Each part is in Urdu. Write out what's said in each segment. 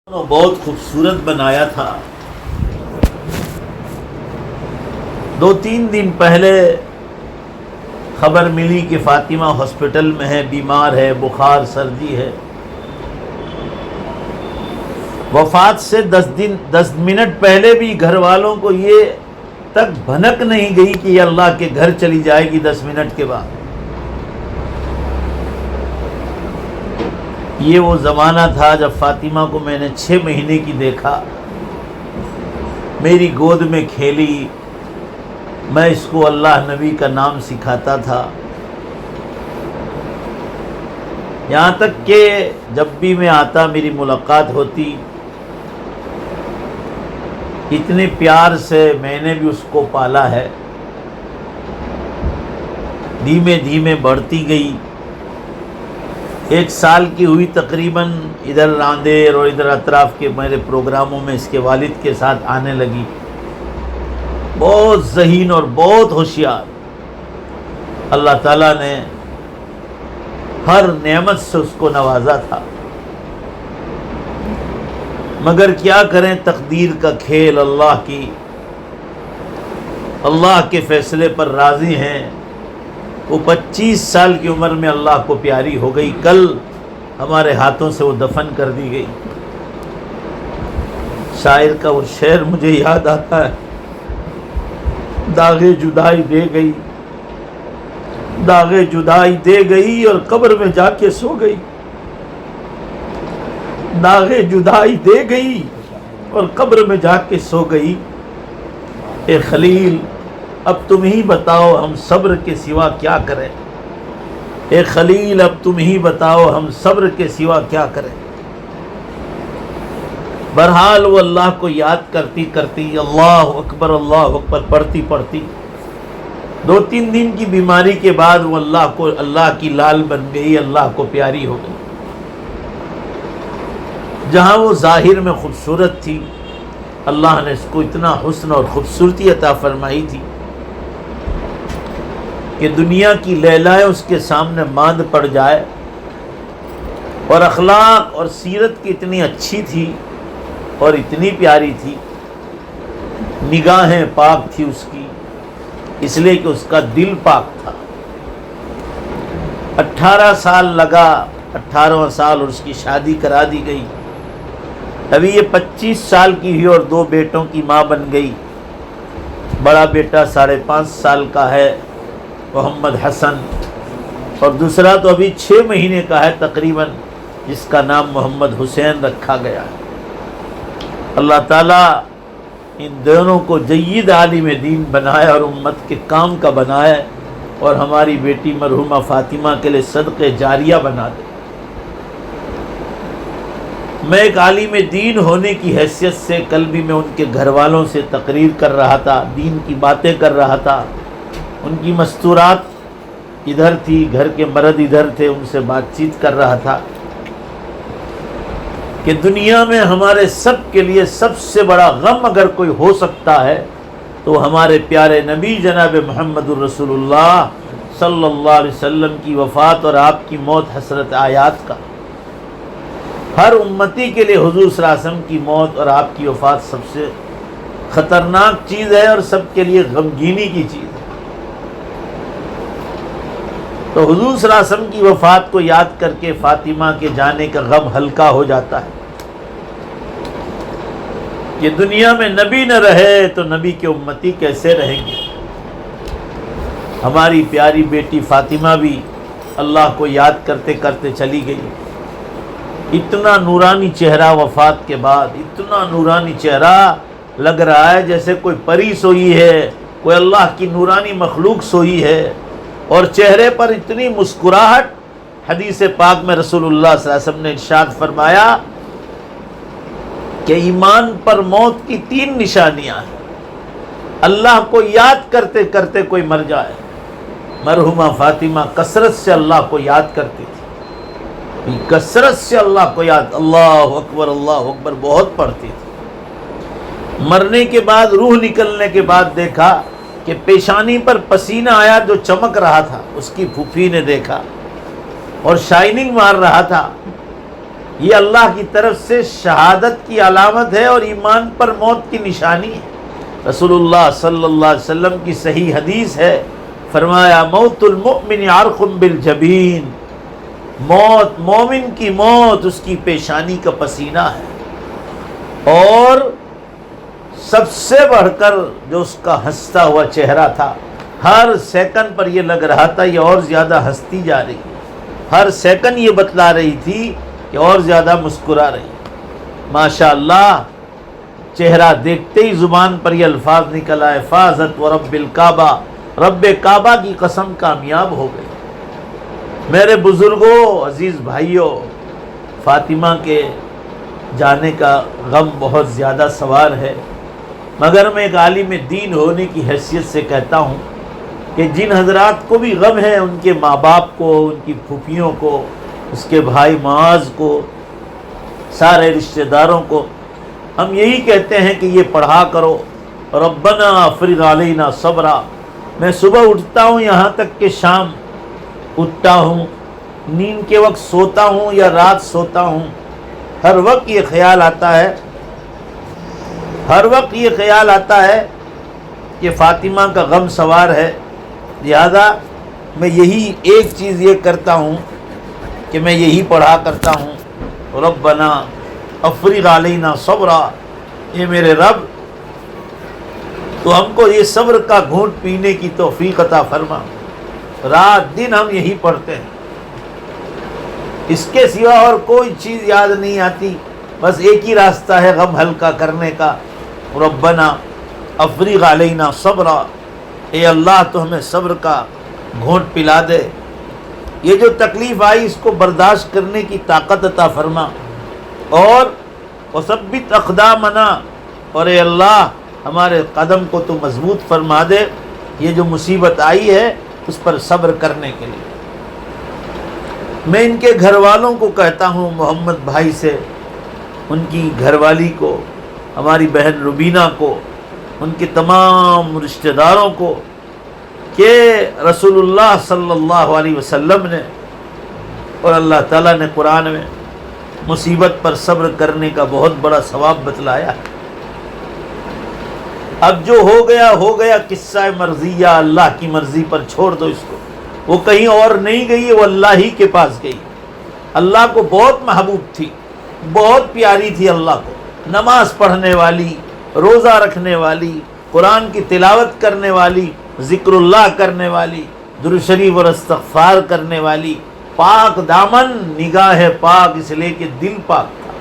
بہت خوبصورت بنایا تھا۔ 2-3 دن پہلے خبر ملی کہ فاطمہ ہاسپٹل میں ہے، بیمار ہے، بخار سردی ہے۔ وفات سے 10 منٹ پہلے بھی گھر والوں کو یہ تک بھنک نہیں گئی کہ یہ اللہ کے گھر چلی جائے گی 10 منٹ کے بعد۔ یہ وہ زمانہ تھا جب فاطمہ کو میں نے 6 مہینے کی دیکھا، میری گود میں کھیلی، میں اس کو اللہ نبی کا نام سکھاتا تھا، یہاں تک کہ جب بھی میں آتا میری ملاقات ہوتی، اتنے پیار سے میں نے بھی اس کو پالا ہے۔ دھیمے دھیمے بڑھتی گئی، 1 سال کی ہوئی تقریباً، ادھر راندیر اور ادھر اطراف کے میرے پروگراموں میں اس کے والد کے ساتھ آنے لگی۔ بہت ذہین اور بہت ہوشیار، اللہ تعالیٰ نے ہر نعمت سے اس کو نوازا تھا، مگر کیا کریں، تقدیر کا کھیل، اللہ کے فیصلے پر راضی ہیں۔ وہ 25 سال کی عمر میں اللہ کو پیاری ہو گئی، کل ہمارے ہاتھوں سے وہ دفن کر دی گئی۔ شاعر کا وہ شعر مجھے یاد آتا ہے، داغے جدائی دے گئی، داغے جدائی دے گئی اور قبر میں جا کے سو گئی، داغے جدائی دے گئی اور قبر میں جا کے سو گئی۔ اے خلیل اب تم ہی بتاؤ ہم صبر کے سوا کیا کریں، اے خلیل اب تم ہی بتاؤ ہم صبر کے سوا کیا کریں۔ بہرحال وہ اللہ کو یاد کرتی کرتی اللہ اکبر پڑھتی 2-3 دن کی بیماری کے بعد وہ اللہ کی لال بن گئی، اللہ کو پیاری ہو گئی۔ جہاں وہ ظاہر میں خوبصورت تھی، اللہ نے اس کو اتنا حسن اور خوبصورتی عطا فرمائی تھی کہ دنیا کی لیلائیں اس کے سامنے ماند پڑ جائے، اور اخلاق اور سیرت کی اتنی اچھی تھی اور اتنی پیاری تھی، نگاہیں پاک تھی اس کی، اس لیے کہ اس کا دل پاک تھا۔ 18 سال لگا، 18واں سال اور اس کی شادی کرا دی گئی۔ ابھی یہ 25 سال کی ہوئی اور 2 بیٹوں کی ماں بن گئی۔ بڑا بیٹا 5.5 سال کا ہے، محمد حسن، اور دوسرا تو ابھی 6 مہینے کا ہے تقریباً، جس کا نام محمد حسین رکھا گیا ہے۔ اللہ تعالیٰ ان دونوں کو جید عالم دین بنائے اور امت کے کام کا بنائے، اور ہماری بیٹی مرحومہ فاطمہ کے لیے صدقہ جاریہ بنا دے۔ میں ایک عالم دین ہونے کی حیثیت سے کل بھی میں ان کے گھر والوں سے تقریر کر رہا تھا، دین کی باتیں کر رہا تھا، ان کی مستورات ادھر تھی، گھر کے مرد ادھر تھے، ان سے بات چیت کر رہا تھا کہ دنیا میں ہمارے سب کے لیے سب سے بڑا غم اگر کوئی ہو سکتا ہے تو ہمارے پیارے نبی جناب محمد الرسول اللہ صلی اللہ علیہ وسلم کی وفات اور آپ کی موت حسرت آیات کا۔ ہر امتی کے لیے حضور صلی اللہ علیہ وسلم کی موت اور آپ کی وفات سب سے خطرناک چیز ہے اور سب کے لیے غمگینی کی چیز ہے۔ تو حضور صلی اللہ علیہ وسلم کی وفات کو یاد کر کے فاطمہ کے جانے کا غم ہلکا ہو جاتا ہے کہ دنیا میں نبی نہ رہے تو نبی کے امتی کیسے رہیں گے۔ ہماری پیاری بیٹی فاطمہ بھی اللہ کو یاد کرتے کرتے چلی گئی۔ اتنا نورانی چہرہ وفات کے بعد، اتنا نورانی چہرہ، لگ رہا ہے جیسے کوئی پری سوئی ہے، کوئی اللہ کی نورانی مخلوق سوئی ہے، اور چہرے پر اتنی مسکراہٹ۔ حدیث پاک میں رسول اللہ صلی اللہ علیہ وسلم نے ارشاد فرمایا کہ ایمان پر موت کی 3 نشانیاں ہیں، اللہ کو یاد کرتے کرتے کوئی مر جائے۔ مرحومہ فاطمہ کثرت سے اللہ کو یاد کرتی تھی، کثرت سے اللہ کو یاد، اللہ اکبر بہت پڑھتی تھی۔ مرنے کے بعد، روح نکلنے کے بعد دیکھا کہ پیشانی پر پسینہ آیا جو چمک رہا تھا، اس کی پھوپھی نے دیکھا اور شائننگ مار رہا تھا، یہ اللہ کی طرف سے شہادت کی علامت ہے اور ایمان پر موت کی نشانی ہے۔ رسول اللہ صلی اللہ علیہ وسلم کی صحیح حدیث ہے، فرمایا موت المؤمن عرق بالجبین، موت مومن کی موت اس کی پیشانی کا پسینہ ہے، اور سب سے بڑھ کر جو اس کا ہنستا ہوا چہرہ تھا، ہر سیکنڈ پر یہ لگ رہا تھا یہ اور زیادہ ہنستی جا رہی ہے، ہر سیکنڈ یہ بتلا رہی تھی کہ اور زیادہ مسکرا رہی ہے۔ ماشاءاللہ چہرہ دیکھتے ہی زبان پر یہ الفاظ نکل آئے، فازت ورب الکعبہ، رب کعبہ کی قسم کامیاب ہو گئی۔ میرے بزرگوں، عزیز بھائیوں، فاطمہ کے جانے کا غم بہت زیادہ سوار ہے، مگر میں ایک عالم دین ہونے کی حیثیت سے کہتا ہوں کہ جن حضرات کو بھی غم ہے، ان کے ماں باپ کو، ان کی پھوپھیوں کو، اس کے بھائی معاذ کو، سارے رشتہ داروں کو ہم یہی کہتے ہیں کہ یہ پڑھا کرو، ربنا افرغ علینا صبرا۔ میں صبح اٹھتا ہوں یہاں تک کہ شام اٹھتا ہوں، نیند کے وقت سوتا ہوں یا رات سوتا ہوں، ہر وقت یہ خیال آتا ہے، ہر وقت یہ خیال آتا ہے کہ فاطمہ کا غم سوار ہے۔ لہذا میں یہی ایک چیز یہ کرتا ہوں کہ میں یہی پڑھا کرتا ہوں، ربنا افرغ علینا صبرا، اے میرے رب تو ہم کو یہ صبر کا گھونٹ پینے کی توفیق عطا فرما۔ رات دن ہم یہی پڑھتے ہیں، اس کے سوا اور کوئی چیز یاد نہیں آتی، بس ایک ہی راستہ ہے غم ہلکا کرنے کا، ربنا افرغ علینا صبرا، اے اللہ تو ہمیں صبر کا گھونٹ پلا دے، یہ جو تکلیف آئی اس کو برداشت کرنے کی طاقت عطا فرما، اور وثبت اقدامنا، اور اے اللہ ہمارے قدم کو تو مضبوط فرما دے، یہ جو مصیبت آئی ہے اس پر صبر کرنے کے لیے۔ میں ان کے گھر والوں کو کہتا ہوں، محمد بھائی سے، ان کی گھر والی کو، ہماری بہن ربینہ کو، ان کے تمام رشتہ داروں کو، کہ رسول اللہ صلی اللہ علیہ وسلم نے اور اللہ تعالیٰ نے قرآن میں مصیبت پر صبر کرنے کا بہت بڑا ثواب بتلایا ہے۔ اب جو ہو گیا، قصہ مرضیہ، اللہ کی مرضی پر چھوڑ دو اس کو، وہ کہیں اور نہیں گئی، وہ اللہ ہی کے پاس گئی۔ اللہ کو بہت محبوب تھی، بہت پیاری تھی اللہ کو، نماز پڑھنے والی، روزہ رکھنے والی، قرآن کی تلاوت کرنے والی، ذکر اللہ کرنے والی، درود شریف اور استغفار کرنے والی، پاک دامن، نگاہ پاک، اس لیے کہ دل پاک تھا۔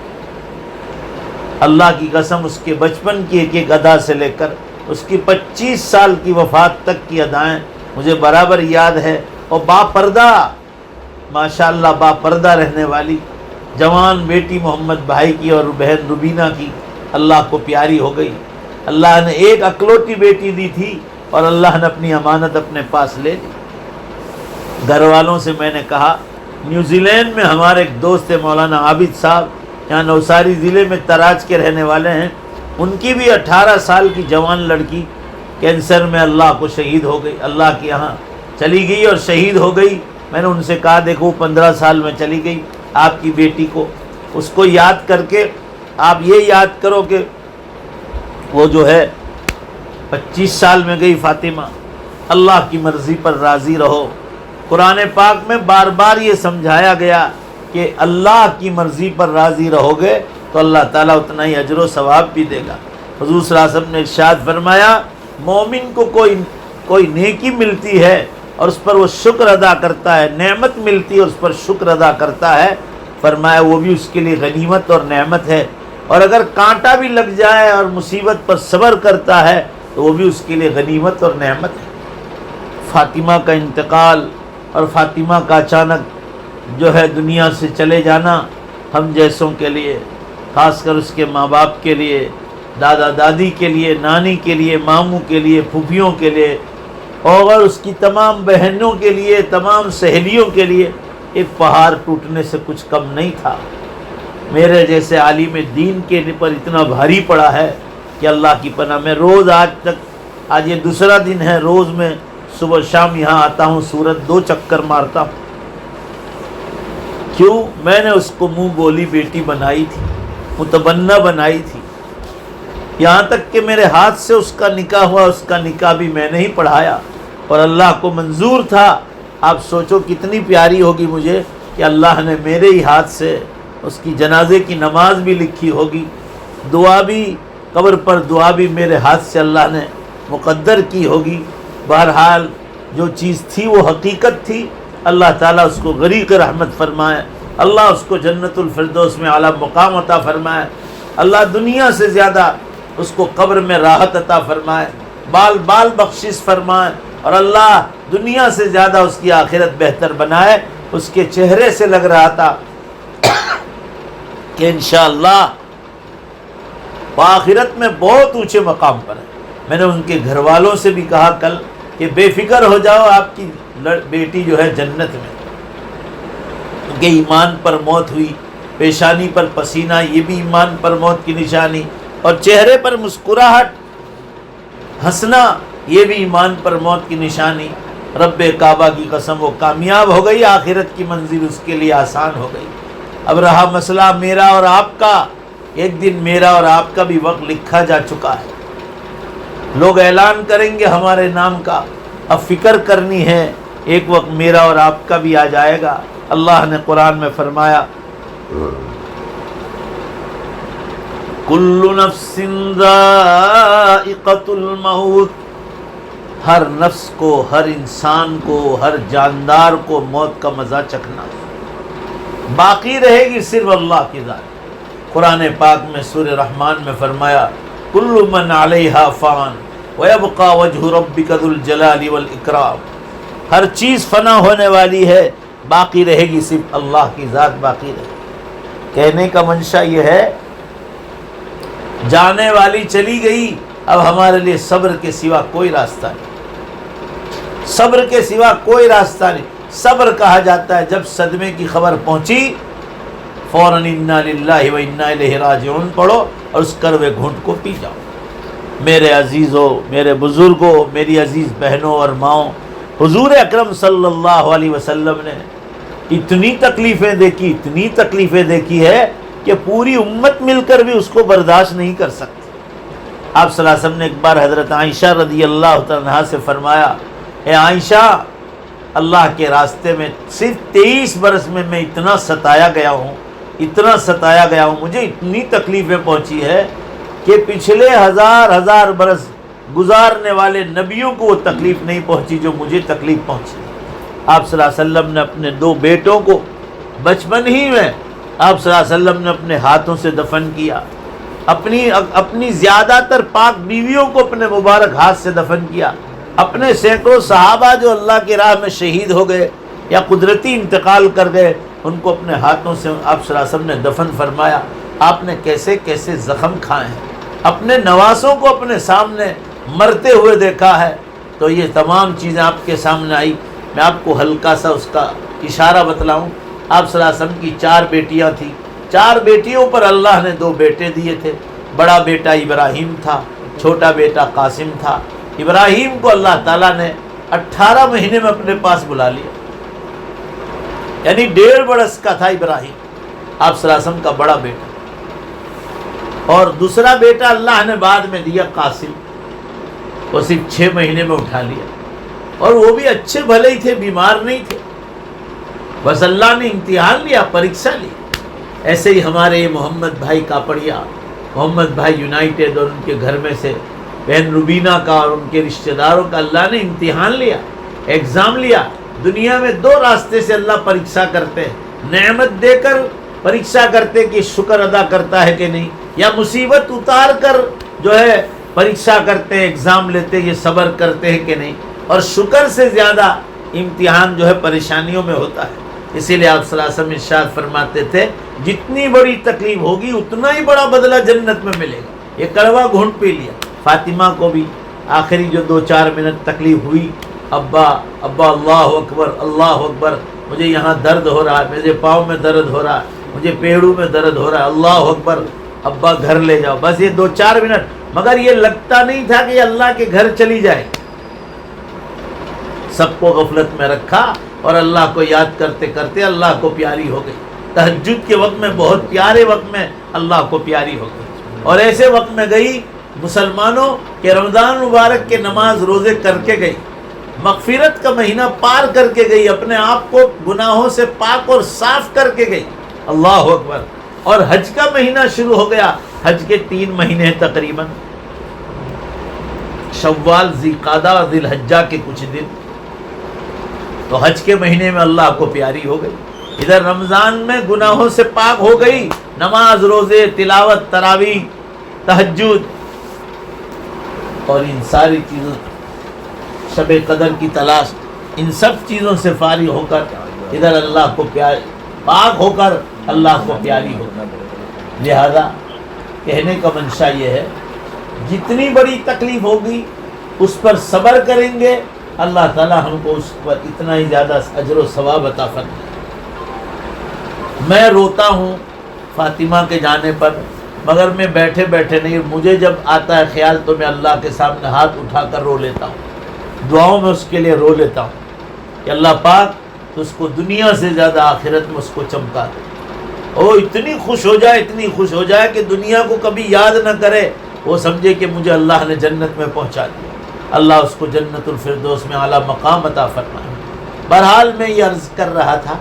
اللہ کی قسم اس کے بچپن کی ایک ایک ادا سے لے کر اس کی 25 سال کی وفات تک کی ادائیں مجھے برابر یاد ہے، اور با پردہ، ماشاءاللہ با پردہ رہنے والی جوان بیٹی محمد بھائی کی اور بہن ربینہ کی اللہ کو پیاری ہو گئی۔ اللہ نے ایک اکلوٹی بیٹی دی تھی اور اللہ نے اپنی امانت اپنے پاس لے لی۔ گھر والوں سے میں نے کہا، نیوزی لینڈ میں ہمارے ایک دوست مولانا عابد صاحب، یہاں نوساری ضلع میں تراج کے رہنے والے ہیں، ان کی بھی 18 سال کی جوان لڑکی کینسر میں اللہ کو شہید ہو گئی، اللہ کے یہاں چلی گئی اور شہید ہو گئی۔ میں نے ان سے کہا دیکھو 15 سال میں چلی گئی آپ کی بیٹی کو، اس کو یاد کر کے آپ یہ یاد کرو کہ وہ جو ہے 25 سال میں گئی فاطمہ۔ اللہ کی مرضی پر راضی رہو۔ قرآن پاک میں بار بار یہ سمجھایا گیا کہ اللہ کی مرضی پر راضی رہو گے تو اللہ تعالیٰ اتنا ہی اجر و ثواب بھی دے گا۔ حضور صلی اللہ علیہ وسلم نے ارشاد فرمایا، مومن کو کوئی نیکی ملتی ہے اور اس پر وہ شکر ادا کرتا ہے، نعمت ملتی ہے اور اس پر شکر ادا کرتا ہے، فرمایا وہ بھی اس کے لیے غنیمت اور نعمت ہے، اور اگر کانٹا بھی لگ جائے اور مصیبت پر صبر کرتا ہے تو وہ بھی اس کے لیے غنیمت اور نعمت ہے۔ فاطمہ کا انتقال اور فاطمہ کا اچانک جو ہے دنیا سے چلے جانا ہم جیسوں کے لیے، خاص کر اس کے ماں باپ کے لیے، دادا دادی کے لیے، نانی کے لیے، ماموں کے لیے، پھوپھیوں کے لیے، اور اس کی تمام بہنوں کے لیے، تمام سہیلیوں کے لیے ایک پہاڑ ٹوٹنے سے کچھ کم نہیں تھا۔ میرے جیسے عالم دین کے پر اتنا بھاری پڑا ہے کہ اللہ کی پناہ میں روز آج یہ دوسرا دن ہے، روز میں صبح شام یہاں آتا ہوں، سورت 2 چکر مارتا ہوں۔ کیوں؟ میں نے اس کو منہ بولی بیٹی بنائی تھی، متبنہ بنائی تھی، یہاں تک کہ میرے ہاتھ سے اس کا نکاح ہوا، اس کا نکاح بھی میں نے ہی پڑھایا اور اللہ کو منظور تھا۔ آپ سوچو کتنی پیاری ہوگی مجھے کہ اللہ نے میرے ہی ہاتھ سے اس کی جنازے کی نماز بھی لکھی ہوگی، دعا بھی، قبر پر دعا بھی میرے ہاتھ سے اللہ نے مقدر کی ہوگی۔ بہرحال جو چیز تھی وہ حقیقت تھی۔ اللہ تعالیٰ اس کو غریق رحمت فرمائے، اللہ اس کو جنت الفردوس میں اعلیٰ مقام عطا فرمائے، اللہ دنیا سے زیادہ اس کو قبر میں راحت عطا فرمائے، بال بال بخشش فرمائے، اور اللہ دنیا سے زیادہ اس کی آخرت بہتر بنائے۔ اس کے چہرے سے لگ رہا تھا کہ انشاءاللہ وہ آخرت میں بہت اونچے مقام پر ہے۔ میں نے ان کے گھر والوں سے بھی کہا کل کہ بے فکر ہو جاؤ، آپ کی بیٹی جو ہے جنت میں۔ ان کے ایمان پر موت ہوئی، پیشانی پر پسینہ، یہ بھی ایمان پر موت کی نشانی، اور چہرے پر مسکراہٹ، ہنسنا، یہ بھی ایمان پر موت کی نشانی۔ رب کعبہ کی قسم وہ کامیاب ہو گئی، آخرت کی منزل اس کے لیے آسان ہو گئی۔ اب رہا مسئلہ میرا اور آپ کا، ایک دن میرا اور آپ کا بھی وقت لکھا جا چکا ہے، لوگ اعلان کریں گے ہمارے نام کا۔ اب فکر کرنی ہے، ایک وقت میرا اور آپ کا بھی آ جائے گا۔ اللہ نے قرآن میں فرمایا کل نفس ذائقۃ الموت، ہر نفس کو، ہر انسان کو، ہر جاندار کو موت کا مزہ چکھنا، باقی رہے گی صرف اللہ کی ذات۔ قرآن پاک میں سورہ رحمان میں فرمایا کل من علیہا فان ویبقى وجہ ربک ذو الجلال والاکرام، ہر چیز فنا ہونے والی ہے، باقی رہے گی صرف اللہ کی ذات باقی رہے گی۔ کہنے کا منشا یہ ہے جانے والی چلی گئی، اب ہمارے لیے صبر کے سوا کوئی راستہ نہیں، صبر کے سوا کوئی راستہ نہیں۔ صبر کہا جاتا ہے جب صدمے کی خبر پہنچی فوراً انا للہ و انا الیہ راجعون پڑھو اور اس کڑوے گھونٹ کو پی جاؤ۔ میرے عزیزوں، میرے بزرگوں، میری عزیز بہنوں اور ماؤں، حضور اکرم صلی اللہ علیہ وسلم نے اتنی تکلیفیں دیکھی، اتنی تکلیفیں دیکھی ہے کہ پوری امت مل کر بھی اس کو برداشت نہیں کر سکتی۔ آپ صلی اللہ علیہ وسلم نے ایک بار حضرت عائشہ رضی اللہ تعالیٰ عنہا سے فرمایا، اے عائشہ، اللہ کے راستے میں صرف 23 برس میں میں اتنا ستایا گیا ہوں، اتنا ستایا گیا ہوں، مجھے اتنی تکلیفیں پہنچی ہے کہ پچھلے ہزار برس گزارنے والے نبیوں کو وہ تکلیف نہیں پہنچی جو مجھے تکلیف پہنچی۔ آپ صلی اللہ علیہ وسلم نے اپنے 2 بیٹوں کو بچپن ہی میں آپ صلی اللہ علیہ وسلم نے اپنے ہاتھوں سے دفن کیا، اپنی زیادہ تر پاک بیویوں کو اپنے مبارک ہاتھ سے دفن کیا، اپنے سینکڑوں صحابہ جو اللہ کی راہ میں شہید ہو گئے یا قدرتی انتقال کر گئے ان کو اپنے ہاتھوں سے آپ صلی اللہ علیہ وسلم نے دفن فرمایا۔ آپ نے کیسے کیسے زخم کھائے ہیں، اپنے نواسوں کو اپنے سامنے مرتے ہوئے دیکھا ہے۔ تو یہ تمام چیزیں آپ کے سامنے آئی۔ میں آپ کو ہلکا سا اس کا اشارہ بتلاؤں، آپ صلی اللہ علیہ وسلم کی 4 بیٹیاں تھیں، 4 بیٹیوں پر اللہ نے 2 بیٹے دیے تھے۔ بڑا بیٹا ابراہیم تھا، چھوٹا بیٹا قاسم تھا۔ ابراہیم کو اللہ تعالیٰ نے 18 مہینے میں اپنے پاس بلا لیا، یعنی 1.5 برس کا تھا ابراہیم، آپ صلی اللہ علیہ وسلم کا بڑا بیٹا۔ اور دوسرا بیٹا اللہ نے بعد میں دیا قاسم، وہ صرف 6 مہینے میں اٹھا لیا، اور وہ بھی اچھے بھلے ہی تھے، بیمار نہیں تھے، بس اللہ نے امتحان لیا، پریکشا لی۔ ایسے ہی ہمارے یہ محمد بھائی کاپڑیا، محمد بھائی یونائٹیڈ اور ان کے گھر میں سے بہن روبینہ کا اور ان کے رشتہ داروں کا اللہ نے امتحان لیا، ایگزام لیا۔ دنیا میں 2 راستے سے اللہ پریکشا کرتے ہیں، نعمت دے کر پریکشا کرتے کہ شکر ادا کرتا ہے کہ نہیں، یا مصیبت اتار کر جو ہے پریکشا کرتے ہیں، ایگزام لیتے یہ صبر کرتے ہیں کہ نہیں۔ اور شکر سے زیادہ امتحان جو ہے پریشانیوں میں ہوتا ہے۔ اسی لیے آپ صلی اللہ علیہ وسلم ارشاد فرماتے تھے جتنی بڑی تکلیف ہوگی اتنا ہی بڑا بدلہ جنت میں ملے گا۔ یہ کڑوا گھونٹ پی لیا۔ فاطمہ کو بھی آخری جو 2-4 منٹ تکلیف ہوئی، ابا اللہ اکبر اللہ اکبر، مجھے یہاں درد ہو رہا ہے، میرے پاؤں میں درد ہو رہا ہے، مجھے پیڑوں میں درد ہو رہا ہے، اللہ اکبر، ابا گھر لے جاؤ۔ بس یہ 2-4 منٹ، مگر یہ لگتا نہیں تھا کہ اللہ کے گھر چلی جائے۔ سب کو غفلت میں رکھا اور اللہ کو یاد کرتے کرتے اللہ کو پیاری ہو گئی۔ تہجد کے وقت میں، بہت پیارے وقت میں اللہ کو پیاری ہو گئی، اور ایسے وقت میں گئی مسلمانوں کہ رمضان مبارک کے نماز روزے کر کے گئی، مغفرت کا مہینہ پار کر کے گئی، اپنے آپ کو گناہوں سے پاک اور صاف کر کے گئی، اللہ اکبر۔ اور حج کا مہینہ شروع ہو گیا، حج کے 3 مہینے تقریباً، شوال، ذی قعدہ اور ذی الحجہ کے کچھ دن، تو حج کے مہینے میں اللہ کو پیاری ہو گئی، ادھر رمضان میں گناہوں سے پاک ہو گئی، نماز، روزے، تلاوت، تراویح، تہجد اور ان ساری چیزوں، شب قدر کی تلاش، ان سب چیزوں سے فارغ ہو کر ادھر اللہ کو پاک ہو کر اللہ کو پیاری ہو کر۔ لہذا کہنے کا منشا یہ ہے، جتنی بڑی تکلیف ہوگی اس پر صبر کریں گے، اللہ تعالی ہم کو اس پر اتنا ہی زیادہ اجر و ثواب عطا فرمائے۔ میں روتا ہوں فاطمہ کے جانے پر، مگر میں بیٹھے بیٹھے نہیں، مجھے جب آتا ہے خیال تو میں اللہ کے سامنے ہاتھ اٹھا کر رو لیتا ہوں، دعاؤں میں اس کے لیے رو لیتا ہوں کہ اللہ پاک تو اس کو دنیا سے زیادہ آخرت میں اس کو چمکا دے، وہ اتنی خوش ہو جائے، اتنی خوش ہو جائے کہ دنیا کو کبھی یاد نہ کرے، وہ سمجھے کہ مجھے اللہ نے جنت میں پہنچا دیا، اللہ اس کو جنت الفردوس میں اعلیٰ مقام عطا فرمائے۔ بہرحال میں یہ عرض کر رہا تھا،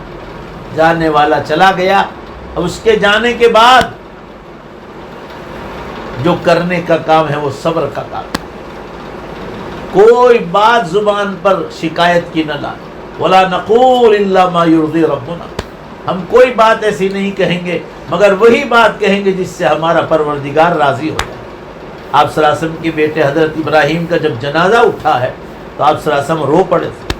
جانے والا چلا گیا، اب اس کے جانے کے بعد جو کرنے کا کام ہے وہ صبر کا کام ہے، کوئی بات زبان پر شکایت کی نہ لائے، وَلَا نَقُولُ إِلَّا مَا يُرْضِي رَبُّنَا، ہم کوئی بات ایسی نہیں کہیں گے مگر وہی بات کہیں گے جس سے ہمارا پروردگار راضی ہو جائے۔ آپ صلی اللہ علیہ وسلم کے بیٹے حضرت ابراہیم کا جب جنازہ اٹھا ہے تو آپ صلی اللہ علیہ وسلم رو پڑے تھے،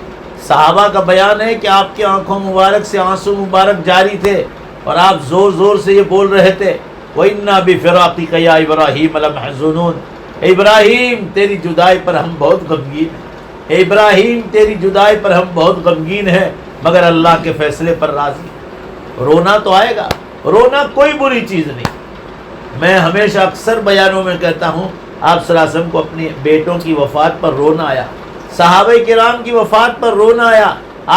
صحابہ کا بیان ہے کہ آپ کی آنکھوں مبارک سے آنسو مبارک جاری تھے اور آپ زور زور سے یہ بول رہے تھے، وَإِنَّا بِفِرَاقِكَ يَا إِبْرَاهِيمَ لَمَحْزُونُونَ، اے ابراہیم تیری جدائی پر ہم بہت غمگین ہیں، اے ابراہیم تیری جدائی پر ہم بہت غمگین ہیں، مگر اللہ کے فیصلے پر راضی۔ رونا تو آئے گا، رونا کوئی بری چیز نہیں، میں ہمیشہ اکثر بیانوں میں کہتا ہوں، آپ صلی اللہ علیہ وسلم کو اپنے بیٹوں کی وفات پر رونا آیا، صحابہ کرام کی وفات پر رونا آیا،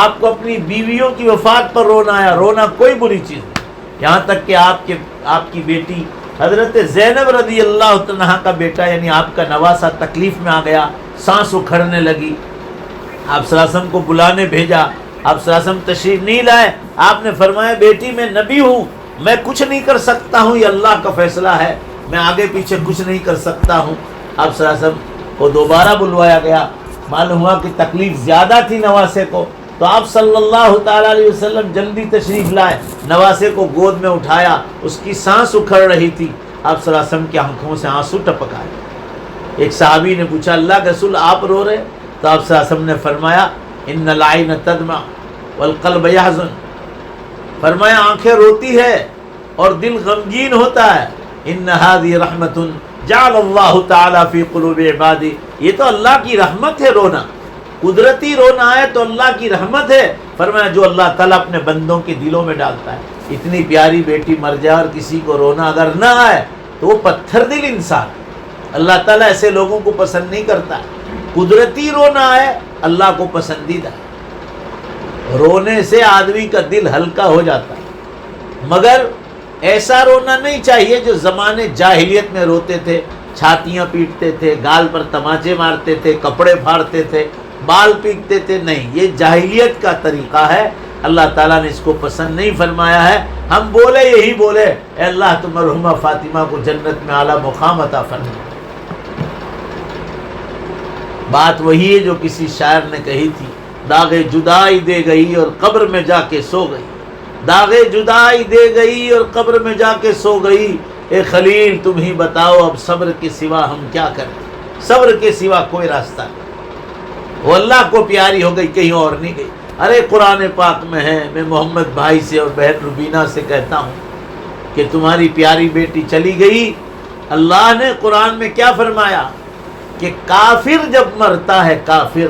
آپ کو اپنی بیویوں کی وفات پر رونا آیا، رونا کوئی بری چیز نہیں، یہاں تک کہ آپ کی بیٹی حضرت زینب رضی اللہ عنہا کا بیٹا یعنی آپ کا نواسہ تکلیف میں آ گیا، سانس اکھڑنے لگی، آپ صلی اللہ علیہ وسلم کو بلانے بھیجا، آپ صلی اللہ علیہ وسلم تشریف نہیں لائے، آپ نے فرمایا بیٹی میں نبی ہوں، میں کچھ نہیں کر سکتا ہوں، یہ اللہ کا فیصلہ ہے، میں آگے پیچھے کچھ نہیں کر سکتا ہوں۔ آپ صلی اللہ علیہ وسلم کو دوبارہ بلوایا گیا، معلوم ہوا کہ تکلیف زیادہ تھی نواسے کو، تو آپ صلی اللہ تعالیٰ علیہ وسلم جلدی تشریف لائے، نواسے کو گود میں اٹھایا، اس کی سانس اکھڑ رہی تھی، آپ صلی اللہ علیہ وسلم کی آنکھوں سے آنسو ٹپک آئے۔ ایک صحابی نے پوچھا اللہ کے رسول آپ رو رہے؟ تو آپ صلی اللہ علیہ وسلم نے فرمایا ان العین تدمع والقلب یحزن، فرمایا آنکھیں روتی ہے اور دل غمگین ہوتا ہے، ان هذه رحمت جعل اللہ تعالی فی قلوب عبادی، یہ تو اللہ کی رحمت ہے، رونا قدرتی رونا ہے تو اللہ کی رحمت ہے، فرمایا جو اللہ تعالیٰ اپنے بندوں کے دلوں میں ڈالتا ہے۔ اتنی پیاری بیٹی مر جائے اور کسی کو رونا اگر نہ آئے تو وہ پتھر دل انسان، اللہ تعالیٰ ایسے لوگوں کو پسند نہیں کرتا، قدرتی رونا ہے اللہ کو پسندیدہ ہے، رونے سے آدمی کا دل ہلکا ہو جاتا ہے، مگر ایسا رونا نہیں چاہیے جو زمانے جاہلیت میں روتے تھے، چھاتیاں پیٹتے تھے، گال پر تماچے مارتے تھے، کپڑے پھاڑتے تھے، بال پیٹتے تھے، نہیں، یہ جاہلیت کا طریقہ ہے، اللہ تعالیٰ نے اس کو پسند نہیں فرمایا ہے۔ ہم بولے یہی بولے اے اللہ تو مرحومہ فاطمہ کو جنت میں اعلیٰ مقام عطا فرما۔ بات وہی ہے جو کسی شاعر نے کہی تھی، داغ جدائی دے گئی اور قبر میں جا کے سو گئی، داغ جدائی دے گئی اور قبر میں جا کے سو گئی، اے خلیل تم ہی بتاؤ اب صبر کے سوا ہم کیا کریں، صبر کے سوا کوئی راستہ نہیں، وہ اللہ کو پیاری ہو گئی، کہیں اور نہیں گئی۔ ارے قرآن پاک میں ہے، میں محمد بھائی سے اور بہن ربینہ سے کہتا ہوں کہ تمہاری پیاری بیٹی چلی گئی، اللہ نے قرآن میں کیا فرمایا کہ کافر جب مرتا ہے کافر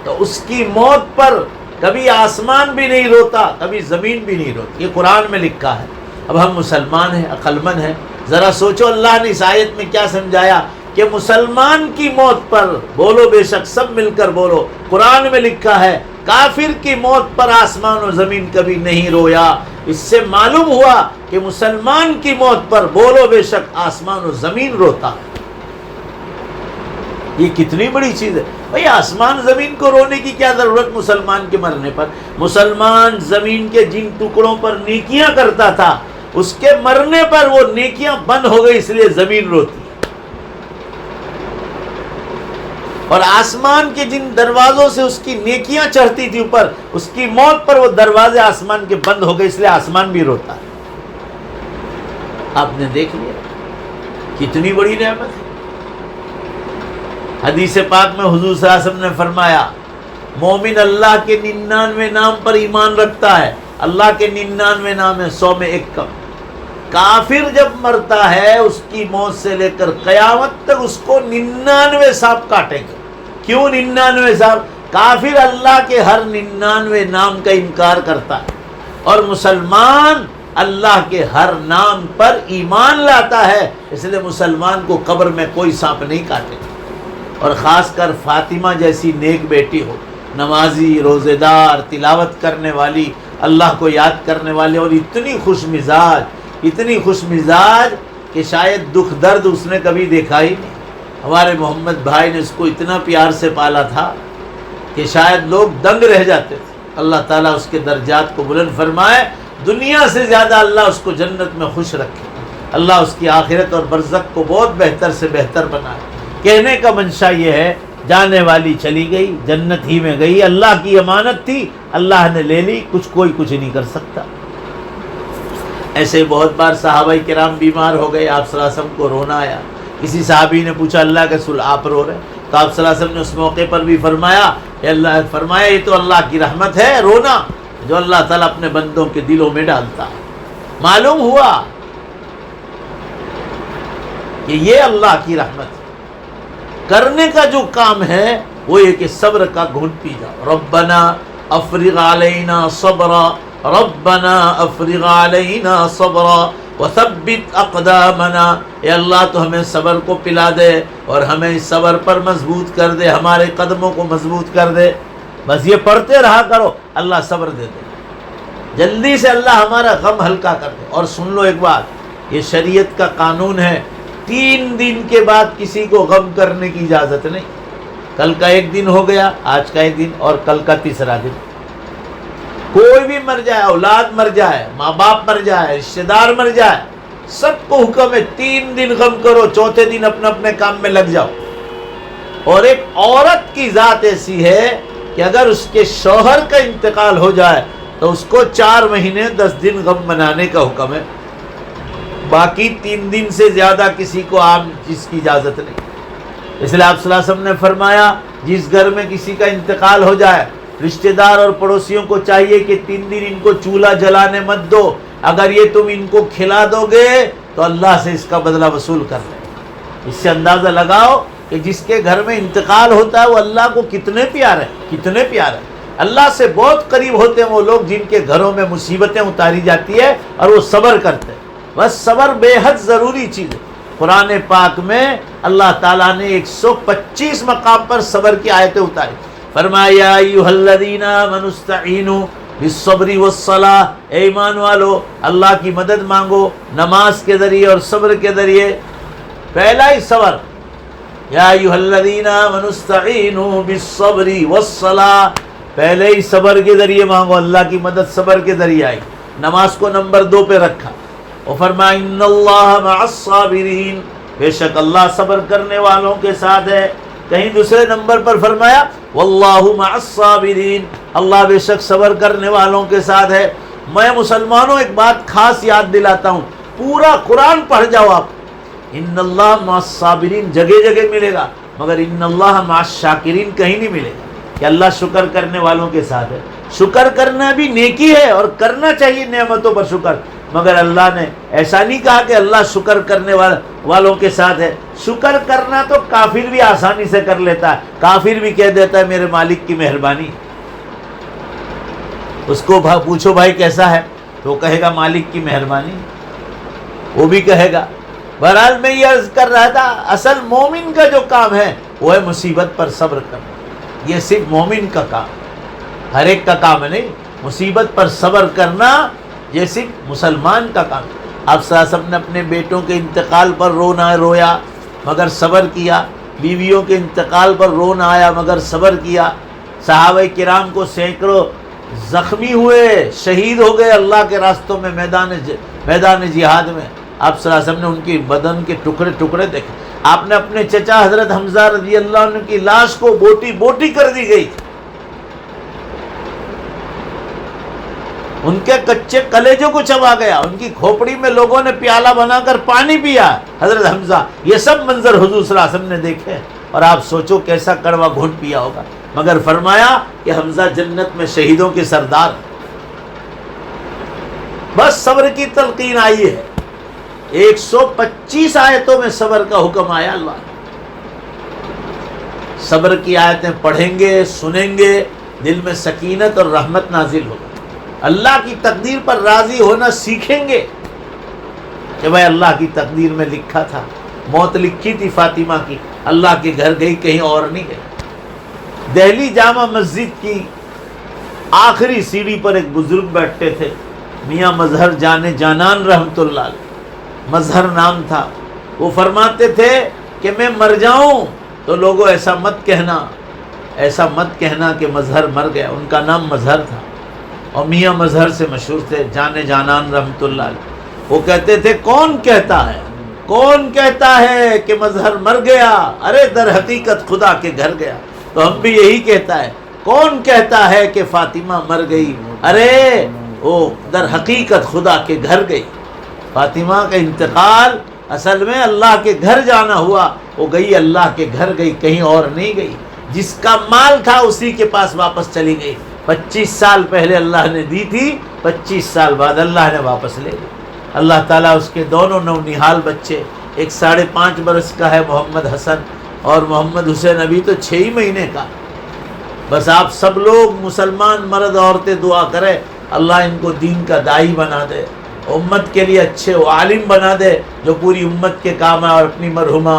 تو اس کی موت پر کبھی آسمان بھی نہیں روتا، کبھی زمین بھی نہیں روتی، یہ قرآن میں لکھا ہے۔ اب ہم مسلمان ہیں، عقل مند ہیں، ذرا سوچو اللہ نے اس آیت میں کیا سمجھایا کہ مسلمان کی موت پر بولو، بے شک سب مل کر بولو، قرآن میں لکھا ہے کافر کی موت پر آسمان و زمین کبھی نہیں رویا، اس سے معلوم ہوا کہ مسلمان کی موت پر بولو بے شک آسمان و زمین روتا ہے۔ یہ کتنی بڑی چیز ہے بھئی، آسمان زمین کو رونے کی کیا ضرورت مسلمان کے مرنے پر؟ مسلمان زمین کے جن ٹکڑوں پر نیکیاں کرتا تھا، اس کے مرنے پر وہ نیکیاں بند ہو گئی، اس لیے زمین روتی ہے۔ اور آسمان کے جن دروازوں سے اس کی نیکیاں چڑھتی تھی اوپر، اس کی موت پر وہ دروازے آسمان کے بند ہو گئے، اس لیے آسمان بھی روتا ہے۔ آپ نے دیکھ لیا کتنی بڑی نعمت ہے۔ حدیث پاک میں حضور صلی اللہ علیہ وسلم نے فرمایا، مومن اللہ کے 99 نام پر ایمان رکھتا ہے، اللہ کے 99 نام ہے، 100 میں ایک کم۔ کافر جب مرتا ہے، اس کی موت سے لے کر قیامت تک اس کو 99 سانپ کاٹیں گے۔ کیوں 99 سانپ؟ کافر اللہ کے ہر 99 نام کا انکار کرتا ہے، اور مسلمان اللہ کے ہر نام پر ایمان لاتا ہے، اس لیے مسلمان کو قبر میں کوئی سانپ نہیں کاٹے گا۔ اور خاص کر فاطمہ جیسی نیک بیٹی ہو، نمازی، روزے دار، تلاوت کرنے والی، اللہ کو یاد کرنے والی، اور اتنی خوش مزاج کہ شاید دکھ درد اس نے کبھی دیکھا ہی نہیں۔ ہمارے محمد بھائی نے اس کو اتنا پیار سے پالا تھا کہ شاید لوگ دنگ رہ جاتے تھے۔ اللہ تعالیٰ اس کے درجات کو بلند فرمائے، دنیا سے زیادہ اللہ اس کو جنت میں خوش رکھے، اللہ اس کی آخرت اور برزخ کو بہت بہتر سے بہتر بنائے۔ کہنے کا منشا یہ ہے، جانے والی چلی گئی، جنت ہی میں گئی، اللہ کی امانت تھی، اللہ نے لے لی، کوئی کچھ نہیں کر سکتا۔ ایسے بہت بار صحابہ کرام بیمار ہو گئے، آپ صلی اللہ علیہ وسلم کو رونا آیا۔ کسی صحابی نے پوچھا، اللہ کے رسول آپ رو رہے؟ تو آپ صلی اللہ علیہ وسلم نے اس موقع پر بھی فرمایا یہ تو اللہ کی رحمت ہے، رونا جو اللہ تعالیٰ اپنے بندوں کے دلوں میں ڈالتا ہے۔ معلوم ہوا کہ یہ اللہ کی رحمت ہے۔ کرنے کا جو کام ہے وہ یہ کہ صبر کا گھونٹ پی جاؤ۔ ربنا افرغ علینا صبرا، ربنا افرغ علینا صبرا وثبت اقدامنا، اے اللہ تو ہمیں صبر کو پلا دے اور ہمیں اس صبر پر مضبوط کر دے، ہمارے قدموں کو مضبوط کر دے۔ بس یہ پڑھتے رہا کرو، اللہ صبر دے دے، جلدی سے اللہ ہمارا غم ہلکا کر دے۔ اور سن لو ایک بات، یہ شریعت کا قانون ہے، 3 دن کے بعد کسی کو غم کرنے کی اجازت نہیں۔ کل کا ایک دن ہو گیا، آج کا ایک دن، اور کل کا تیسرا دن۔ کوئی بھی مر جائے، اولاد مر جائے، ماں باپ مر جائے، رشتہ دار مر جائے، سب کو حکم ہے 3 دن غم کرو، چوتھے دن اپنے اپنے کام میں لگ جاؤ۔ اور ایک عورت کی ذات ایسی ہے کہ اگر اس کے شوہر کا انتقال ہو جائے تو اس کو 4 مہینے 10 دن غم منانے کا حکم ہے، باقی 3 دن سے زیادہ کسی کو عام چیز کی اجازت نہیں۔ اس لیے آپ صلی اللہ علیہ وسلم نے فرمایا، جس گھر میں کسی کا انتقال ہو جائے، رشتہ دار اور پڑوسیوں کو چاہیے کہ 3 دن ان کو چولہا جلانے مت دو، اگر یہ تم ان کو کھلا دو گے تو اللہ سے اس کا بدلہ وصول کر لیں۔ اس سے اندازہ لگاؤ کہ جس کے گھر میں انتقال ہوتا ہے وہ اللہ کو کتنے پیار ہے، کتنے پیار ہے۔ اللہ سے بہت قریب ہوتے ہیں وہ لوگ جن کے گھروں میں مصیبتیں اتاری جاتی ہے اور وہ صبر کرتے ہیں۔ بس صبر بے حد ضروری چیز ہے۔ قرآن پاک میں اللہ تعالیٰ نے 125 مقام پر صبر کی آیتیں اتاری۔ فرمایا یا ایھا الذین آمنوا استعینوا بالصبر والصلاۃ، اے ایمان والو اللہ کی مدد مانگو نماز کے ذریعے اور صبر کے ذریعے۔ پہلا ہی صبر، یا ایھا الذین آمنوا استعینوا بالصبر والصلاۃ، پہلے ہی صبر کے ذریعے مانگو، اللہ کی مدد صبر کے ذریعے آئی۔ نماز کو نمبر 2 پہ رکھا اور فرمایا ان اللہ مع الصابرین، بے شک اللہ صبر کرنے والوں کے ساتھ ہے۔ کہیں دوسرے نمبر پر فرمایا واللہ مع الصابرین، اللہ بے شک صبر کرنے والوں کے ساتھ ہے۔ میں مسلمانوں ایک بات خاص یاد دلاتا ہوں، پورا قرآن پڑھ جاؤ آپ، ان اللہ مع الصابرین جگہ جگہ ملے گا، مگر ان اللہ مع الشاکرین کہیں نہیں ملے گا کہ اللہ شکر کرنے والوں کے ساتھ ہے۔ شکر کرنا بھی نیکی ہے اور کرنا چاہیے نعمتوں پر شکر، مگر اللہ نے ایسا نہیں کہا کہ اللہ شکر کرنے والوں کے ساتھ ہے۔ شکر کرنا تو کافر بھی آسانی سے کر لیتا ہے، کافر بھی کہہ دیتا ہے میرے مالک کی مہربانی۔ اس کو پوچھو بھائی کیسا ہے تو وہ کہے گا مالک کی مہربانی، وہ بھی کہے گا۔ بہرحال میں یہ عرض کر رہا تھا، اصل مومن کا جو کام ہے وہ ہے مصیبت پر صبر کرنا۔ یہ صرف مومن کا کام، ہر ایک کا کام ہے نہیں۔ مصیبت پر صبر کرنا یہ صرف مسلمان کا کام ہے۔ آپ صلی اللہ علیہ وسلم نے اپنے بیٹوں کے انتقال پر رویا مگر صبر کیا، بیویوں کے انتقال پر رونا آیا مگر صبر کیا، صحابہ کرام کو سینکڑوں زخمی ہوئے، شہید ہو گئے اللہ کے راستوں میں، میدان جہاد میں، آپ صلی اللہ علیہ وسلم نے ان کی بدن کے ٹکڑے ٹکڑے دیکھے۔ آپ نے اپنے چچا حضرت حمزہ رضی اللہ عنہ کی لاش کو بوٹی بوٹی کر دی گئی، ان کے کچے کلیجوں کو چبا گیا، ان کی کھوپڑی میں لوگوں نے پیالہ بنا کر پانی پیا، حضرت حمزہ۔ یہ سب منظر حضور صلی اللہ علیہ وسلم نے دیکھے، اور آپ سوچو کیسا کڑوا گھونٹ پیا ہوگا، مگر فرمایا کہ حمزہ جنت میں شہیدوں کے سردار۔ بس صبر کی تلقین آئی ہے، 125 آیتوں میں صبر کا حکم آیا۔ اللہ صبر کی آیتیں پڑھیں گے، سنیں گے، دل میں سکینت اور رحمت نازل ہوگا، اللہ کی تقدیر پر راضی ہونا سیکھیں گے کہ بھائی اللہ کی تقدیر میں لکھا تھا، موت لکھی تھی فاطمہ کی، اللہ کے گھر گئی، کہیں اور نہیں گئی۔ دہلی جامع مسجد کی آخری سیڑھی پر ایک بزرگ بیٹھتے تھے، میاں مظہر جانان رحمت اللہ علیہ، مظہر نام تھا۔ وہ فرماتے تھے کہ میں مر جاؤں تو لوگوں ایسا مت کہنا کہ مظہر مر گیا۔ ان کا نام مظہر تھا اور میاں مظہر سے مشہور تھے، جانان رحمت اللہ علیہ۔ وہ کہتے تھے کون کہتا ہے کہ مظہر مر گیا؟ ارے در حقیقت خدا کے گھر گیا۔ تو ہم بھی یہی کہتا ہے، کون کہتا ہے کہ فاطمہ مر گئی؟ ارے وہ در حقیقت خدا کے گھر گئی۔ فاطمہ کا انتقال اصل میں اللہ کے گھر جانا ہوا، وہ گئی اللہ کے گھر گئی، کہیں اور نہیں گئی۔ جس کا مال تھا اسی کے پاس واپس چلی گئی۔ 25 سال پہلے اللہ نے دی تھی، 25 سال بعد اللہ نے واپس لے لی۔ اللہ تعالیٰ اس کے دونوں نونہال بچے، ایک 5.5 برس کا ہے محمد حسن، اور محمد حسین ابھی تو 6 ہی مہینے کا۔ بس آپ سب لوگ مسلمان مرد عورتیں دعا کریں اللہ ان کو دین کا داعی بنا دے، امت کے لیے اچھے عالم بنا دے جو پوری امت کے کام آئے، اور اپنی مرحومہ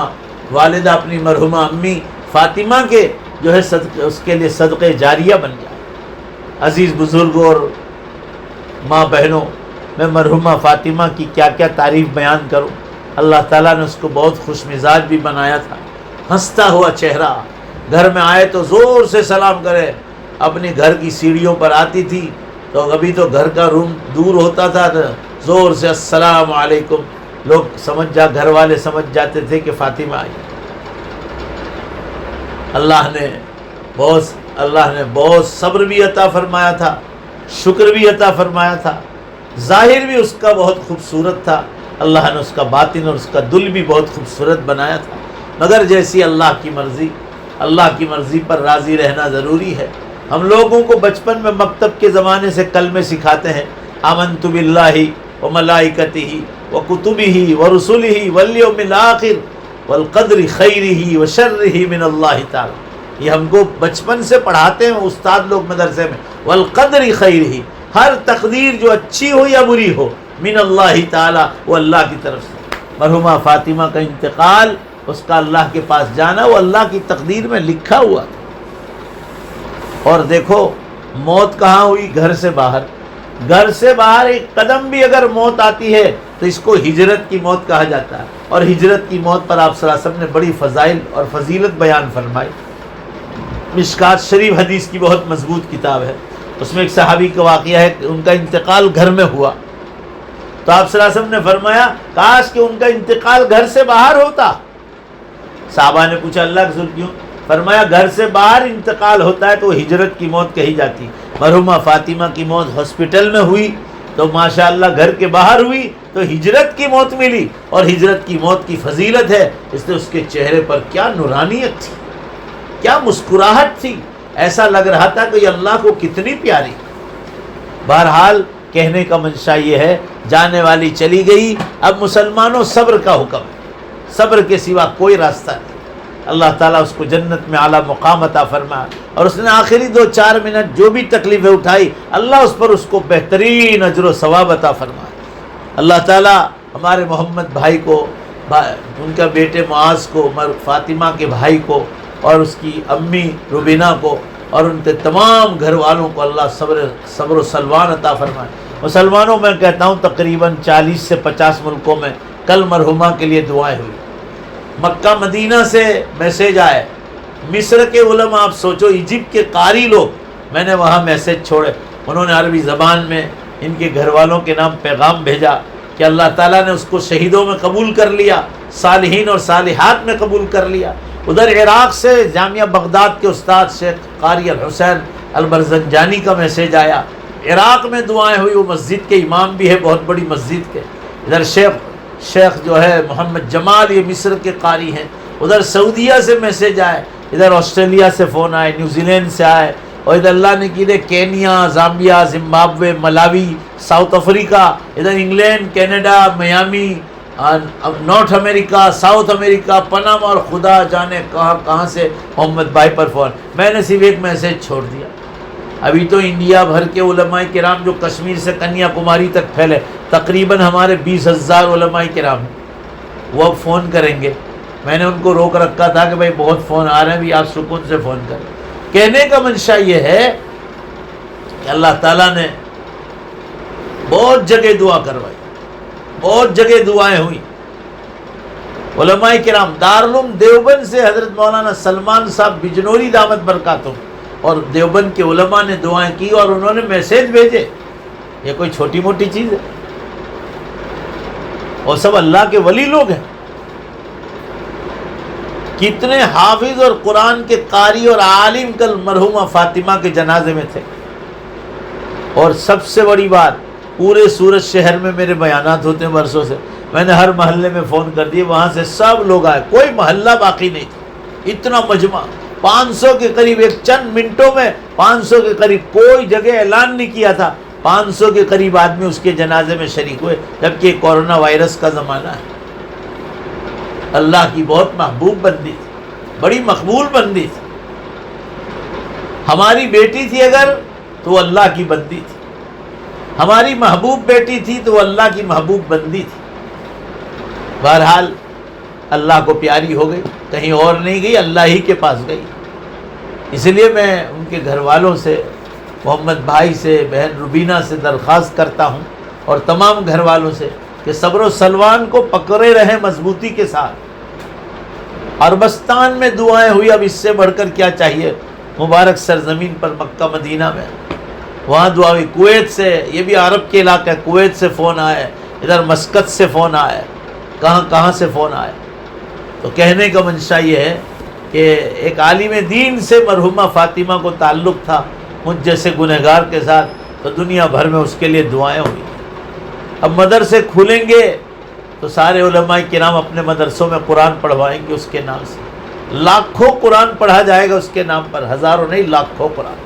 والدہ، اپنی مرحومہ امی فاطمہ کے جو ہے اس کے لیے صدقے جاریہ بن جائے۔ عزیز بزرگوں اور ماں بہنوں، میں مرحومہ فاطمہ کی کیا کیا تعریف بیان کروں۔ اللہ تعالیٰ نے اس کو بہت خوش مزاج بھی بنایا تھا، ہنستا ہوا چہرہ، گھر میں آئے تو زور سے سلام کرے۔ اپنے گھر کی سیڑھیوں پر آتی تھی تو ابھی تو گھر کا روم دور ہوتا تھا، تو زور سے السلام علیکم، لوگ گھر والے سمجھ جاتے تھے کہ فاطمہ آئی۔ اللہ نے بہت صبر بھی عطا فرمایا تھا، شکر بھی عطا فرمایا تھا، ظاہر بھی اس کا بہت خوبصورت تھا، اللہ نے اس کا باطن اور اس کا دل بھی بہت خوبصورت بنایا تھا، مگر جیسی اللہ کی مرضی پر راضی رہنا ضروری ہے۔ ہم لوگوں کو بچپن میں مکتب کے زمانے سے کلمے سکھاتے ہیں، آمنت باللہ وملائکتہ وکتبہ ورسلہ والیوم الآخر والقدر خیرہ وشرہ من اللہ تعالی۔ یہ ہم کو بچپن سے پڑھاتے ہیں استاد لوگ مدرسے میں، والقدر خیرہ، ہر تقدیر جو اچھی ہو یا بری ہو، من اللہ تعالی، وہ اللہ کی طرف سے۔ مرحومہ فاطمہ کا انتقال، اس کا اللہ کے پاس جانا، وہ اللہ کی تقدیر میں لکھا ہوا تھا۔ اور دیکھو موت کہاں ہوئی؟ گھر سے باہر ایک قدم بھی اگر موت آتی ہے تو اس کو ہجرت کی موت کہا جاتا ہے، اور ہجرت کی موت پر آپ صلی اللہ علیہ وسلم نے بڑی فضائل اور فضیلت بیان فرمائی۔ مشکات شریف حدیث کی بہت مضبوط کتاب ہے، اس میں ایک صحابی کا واقعہ ہے کہ ان کا انتقال گھر میں ہوا، تو آپ صلی اللہ علیہ وسلم نے فرمایا کاش کہ ان کا انتقال گھر سے باہر ہوتا۔ صحابہ نے پوچھا اللہ کے رسول کیوں؟ فرمایا گھر سے باہر انتقال ہوتا ہے تو وہ ہجرت کی موت کہی جاتی۔ مرحومہ فاطمہ کی موت ہاسپٹل میں ہوئی تو ماشاءاللہ گھر کے باہر ہوئی تو ہجرت کی موت ملی، اور ہجرت کی موت کی فضیلت ہے اس لیے اس کے چہرے پر کیا نورانیت تھی، کیا مسکراہٹ تھی، ایسا لگ رہا تھا کہ یہ اللہ کو کتنی پیاری۔ بہرحال کہنے کا منشا یہ ہے، جانے والی چلی گئی، اب مسلمانوں صبر کا حکم ہے، صبر کے سوا کوئی راستہ نہیں۔ اللہ تعالیٰ اس کو جنت میں اعلیٰ مقام عطا فرمایا، اور اس نے آخری 2-4 منٹ جو بھی تکلیفیں اٹھائی، اللہ اس پر اس کو بہترین اجر و ثواب عطا فرمایا۔ اللہ تعالیٰ ہمارے محمد بھائی کو، ان کا بیٹے معاذ کو، فاطمہ کے بھائی کو، اور اس کی امی روبینہ کو، اور ان کے تمام گھر والوں کو اللہ صبر و سلوان عطا فرمائے، مسلمانوں میں کہتا ہوں تقریباً 40 سے 50 ملکوں میں کل مرحومہ کے لیے دعائیں ہوئی. مکہ مدینہ سے میسیج آئے. مصر کے علماء آپ سوچو، ایجپٹ کے قاری لوگ، میں نے وہاں میسیج چھوڑے، انہوں نے عربی زبان میں ان کے گھر والوں کے نام پیغام بھیجا کہ اللہ تعالیٰ نے اس کو شہیدوں میں قبول کر لیا، صالحین اور صالحات میں قبول کر لیا. ادھر عراق سے جامعہ بغداد کے استاد شیخ قاری الحسین البرزنجانی کا میسیج آیا. عراق میں دعائیں ہوئی، وہ مسجد کے امام بھی ہے، بہت بڑی مسجد کے. ادھر شیخ جو ہے محمد جمال، یہ مصر کے قاری ہیں. ادھر سعودیہ سے میسیج آئے، ادھر آسٹریلیا سے فون آئے، نیوزی لینڈ سے آئے، اور ادھر اللہ نے کی کینیا، زامبیا، زمبابوے، ملاوی، ساؤتھ افریقہ، ادھر انگلینڈ، کینیڈا، میامی، نارتھ امریکہ، ساؤتھ امریکہ، پناما، اور خدا جانے کہاں کہاں سے محمد بھائی پر فون. میں نے صرف ایک میسیج چھوڑ دیا. ابھی تو انڈیا بھر کے علماء کرام جو کشمیر سے کنیا کماری تک پھیلے، تقریباً ہمارے 20,000 علماء کرام ہیں، وہ اب فون کریں گے. میں نے ان کو روک رکھا تھا کہ بھائی بہت فون آ رہے ہیں، بھی آپ سکون سے فون کریں. کہنے کا منشا یہ ہے کہ اللہ تعالیٰ نے بہت جگہ دعا کروائی، بہت جگہ دعائیں ہوئی. علماء کرام دارالعلوم دیوبند سے حضرت مولانا سلمان صاحب بجنوری دامت برکاتہم اور دیوبند کے علماء نے دعائیں کی اور انہوں نے میسیج بھیجے. یہ کوئی چھوٹی موٹی چیز ہے؟ اور سب اللہ کے ولی لوگ ہیں. کتنے حافظ اور قرآن کے قاری اور عالم کل مرحومہ فاطمہ کے جنازے میں تھے. اور سب سے بڑی بات، پورے سورت شہر میں میرے بیانات ہوتے ہیں برسوں سے، میں نے ہر محلے میں فون کر دیے، وہاں سے سب لوگ آئے، کوئی محلہ باقی نہیں تھا. اتنا مجمع 500 کے قریب، ایک چند منٹوں میں 500 کے قریب، کوئی جگہ اعلان نہیں کیا تھا. 500 کے قریب آدمی اس کے جنازے میں شریک ہوئے، جبکہ کورونا وائرس کا زمانہ ہے. اللہ کی بہت محبوب بندی تھی، بڑی مقبول بندی تھی. ہماری بیٹی تھی اگر تو وہ اللہ کی بندی تھی، ہماری محبوب بیٹی تھی تو وہ اللہ کی محبوب بندی تھی. بہرحال اللہ کو پیاری ہو گئی، کہیں اور نہیں گئی، اللہ ہی کے پاس گئی. اس لیے میں ان کے گھر والوں سے، محمد بھائی سے، بہن ربینہ سے درخواست کرتا ہوں اور تمام گھر والوں سے کہ صبر و سلوان کو پکڑے رہیں مضبوطی کے ساتھ. عربستان میں دعائیں ہوئی، اب اس سے بڑھ کر کیا چاہیے؟ مبارک سرزمین پر مکہ مدینہ میں وہاں دعا ہوئی. کویت سے، یہ بھی عرب کے علاقہ ہے، کویت سے فون آئے، ادھر مسقط سے فون آئے، کہاں کہاں سے فون آئے. تو کہنے کا منشا یہ ہے کہ ایک عالم دین سے مرحومہ فاطمہ کو تعلق تھا مجھ جیسے گنہگار کے ساتھ، تو دنیا بھر میں اس کے لیے دعائیں ہوئی. اب مدرسے کھلیں گے تو سارے علماء کرام اپنے مدرسوں میں قرآن پڑھوائیں گے اس کے نام سے. لاکھوں قرآن پڑھا جائے گا اس کے نام پر، ہزاروں نہیں، لاکھوں قرآن.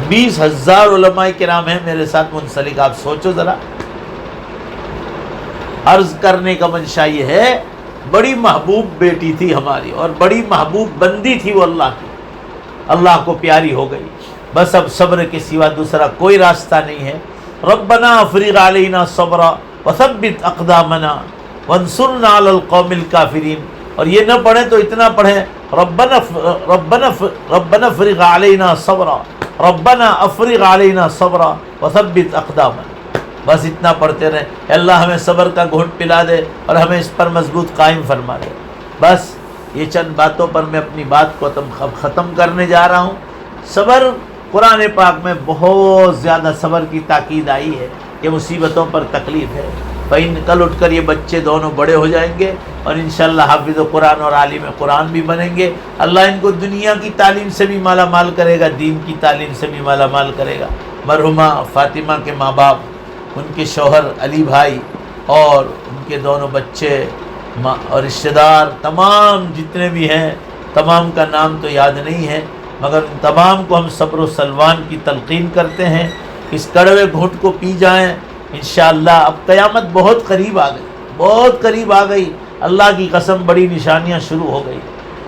20,000 علماء کرام ہیں میرے ساتھ منسلک. آپ سوچو ذرا. عرض کرنے کا منشا یہ ہے، بڑی محبوب بیٹی تھی ہماری اور بڑی محبوب بندی تھی وہ اللہ کی، اللہ کو پیاری ہو گئی. بس اب صبر کے سوا دوسرا کوئی راستہ نہیں ہے. ربنا افرغ علینا صبرا وثبت اقدامنا وانصرنا علی القوم الکافرین. اور یہ نہ پڑھیں تو اتنا پڑھیں، ربنا افرغ علینا صبرا، ربنا افرغ علینا صبرا وثبت اقدامنا. بس اتنا پڑھتے رہیں. اللہ ہمیں صبر کا گھونٹ پلا دے اور ہمیں اس پر مضبوط قائم فرما دے. بس یہ چند باتوں پر میں اپنی بات کو ختم کرنے جا رہا ہوں. صبر، قرآن پاک میں بہت زیادہ صبر کی تاکید آئی ہے کہ مصیبتوں پر تکلیف ہے. کل اٹھ کر یہ بچے دونوں بڑے ہو جائیں گے اور انشاءاللہ حافظ قرآن اور عالم قرآن بھی بنیں گے. اللہ ان کو دنیا کی تعلیم سے بھی مالا مال کرے گا، دین کی تعلیم سے بھی مالا مال کرے گا. مرحومہ فاطمہ کے ماں باپ، ان کے شوہر علی بھائی اور ان کے دونوں بچے اور رشتہ دار تمام جتنے بھی ہیں، تمام کا نام تو یاد نہیں ہے، مگر ان تمام کو ہم صبر و سلوان کی تلقین کرتے ہیں. اس کڑوے گھونٹ کو پی جائیں انشاءاللہ. اب قیامت بہت قریب آ گئی، بہت قریب آ گئی. اللہ کی قسم بڑی نشانیاں شروع ہو گئی.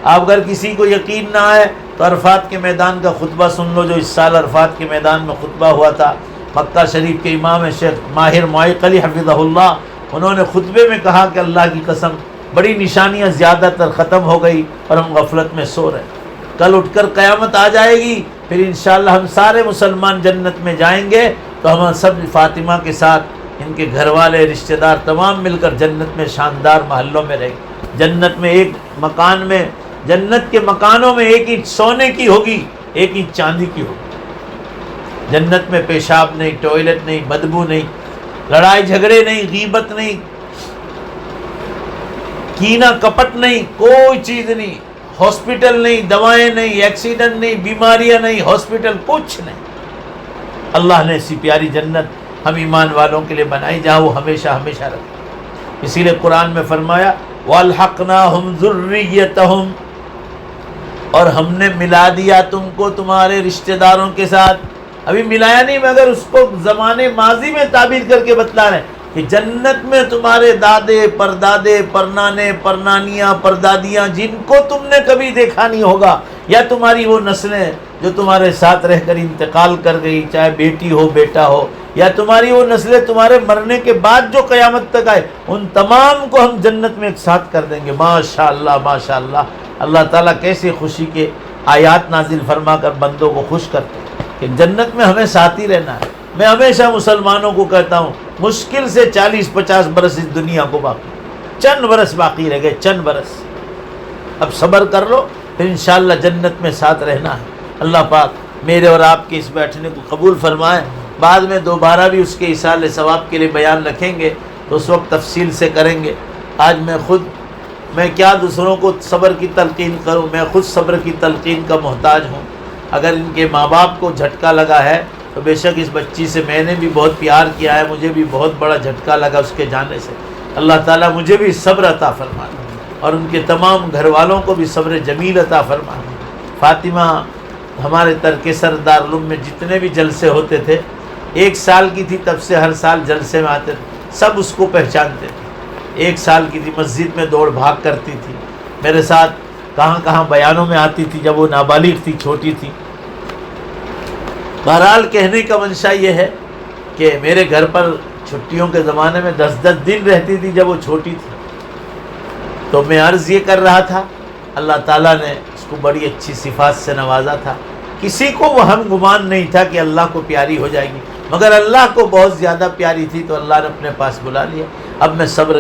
اب اگر کسی کو یقین نہ آئے تو عرفات کے میدان کا خطبہ سن لو، جو اس سال عرفات کے میدان میں خطبہ ہوا تھا. مکہ شریف کے امام شیخ ماہر معیق علی حفظہ اللہ، انہوں نے خطبے میں کہا کہ اللہ کی قسم بڑی نشانیاں زیادہ تر ختم ہو گئی اور ہم غفلت میں سو رہے. کل اٹھ کر قیامت آ جائے گی، پھر انشاءاللہ ہم سارے مسلمان جنت میں جائیں گے تو ہم سب فاطمہ کے ساتھ ان کے گھر والے رشتہ دار تمام مل کر جنت میں شاندار محلوں میں رہیں گے۔ جنت میں ایک مکان میں، جنت کے مکانوں میں ایک اینٹ سونے کی ہوگی، ایک اینٹ چاندی کی ہوگی۔ جنت میں پیشاب نہیں، ٹوائلٹ نہیں، بدبو نہیں، لڑائی جھگڑے نہیں، غیبت نہیں، کینہ کپٹ نہیں، کوئی چیز نہیں، ہاسپٹل نہیں، دوائیں نہیں، ایکسیڈنٹ نہیں، بیماریاں نہیں، ہاسپٹل کچھ نہیں۔ اللہ نے ایسی پیاری جنت ہم ایمان والوں کے لیے بنائی جہاں وہ ہمیشہ ہمیشہ رہے۔ اسی لیے قرآن میں فرمایا وَأَلْحَقْنَاهُمْ ذُرِّيَّتَهُمْ، اور ہم نے ملا دیا تم کو تمہارے رشتہ داروں کے ساتھ۔ ابھی ملایا نہیں مگر اس کو زمانے ماضی میں تعبیر کر کے بتلا رہے ہیں کہ جنت میں تمہارے دادے پردادے پرنانے پرنانیاں پردادیاں جن کو تم نے کبھی دیکھا نہیں ہوگا، یا تمہاری وہ نسلیں جو تمہارے ساتھ رہ کر انتقال کر گئی، چاہے بیٹی ہو بیٹا ہو، یا تمہاری وہ نسلیں تمہارے مرنے کے بعد جو قیامت تک آئے، ان تمام کو ہم جنت میں ایک ساتھ کر دیں گے۔ ماشاءاللہ ماشاءاللہ۔ اللہ تعالیٰ کیسے خوشی کے آیات نازل فرما کر بندوں کو خوش کرتے ہیں کہ جنت میں ہمیں ساتھ ہی رہنا ہے۔ میں ہمیشہ مسلمانوں کو کہتا ہوں مشکل سے 40-50 برس اس دنیا کو باقی، چند برس باقی رہ گئے، چند برس، اب صبر کر لو، پھر انشاءاللہ جنت میں ساتھ رہنا ہے۔ اللہ پاک میرے اور آپ کے اس بیٹھنے کو قبول فرمائے۔ بعد میں دوبارہ بھی اس کے ایصال ثواب کے لیے بیان رکھیں گے تو اس وقت تفصیل سے کریں گے۔ آج میں کیا دوسروں کو صبر کی تلقین کروں، میں خود صبر کی تلقین کا محتاج ہوں۔ اگر ان کے ماں باپ کو جھٹکا لگا ہے تو بے شک اس بچی سے میں نے بھی بہت پیار کیا ہے، مجھے بھی بہت بڑا جھٹکا لگا اس کے جانے سے۔ اللہ تعالیٰ مجھے بھی صبر عطا فرمائے اور ان کے تمام گھر والوں کو بھی صبر جمیل عطا فرمائے۔ فاطمہ ہمارے ترک سردار علوم میں جتنے بھی جلسے ہوتے تھے، 1 سال کی تھی تب سے ہر سال جلسے میں آتے تھے، سب اس کو پہچانتے تھے۔ 1 سال کی تھی، مسجد میں دوڑ بھاگ کرتی تھی، میرے ساتھ کہاں کہاں بیانوں میں آتی تھی جب وہ نابالغ تھی، چھوٹی تھی۔ بہرحال کہنے کا منشا یہ ہے کہ میرے گھر پر چھٹیوں کے زمانے میں 10 دن رہتی تھی جب وہ چھوٹی تھی۔ تو میں عرض یہ کر رہا تھا، اللہ تعالیٰ نے اس کو بڑی اچھی صفات سے نوازا تھا، کسی کو وہم گمان نہیں تھا کہ اللہ کو پیاری ہو جائے گی، مگر اللہ کو بہت زیادہ پیاری تھی تو اللہ نے اپنے پاس بلا لیا۔ اب میں صبر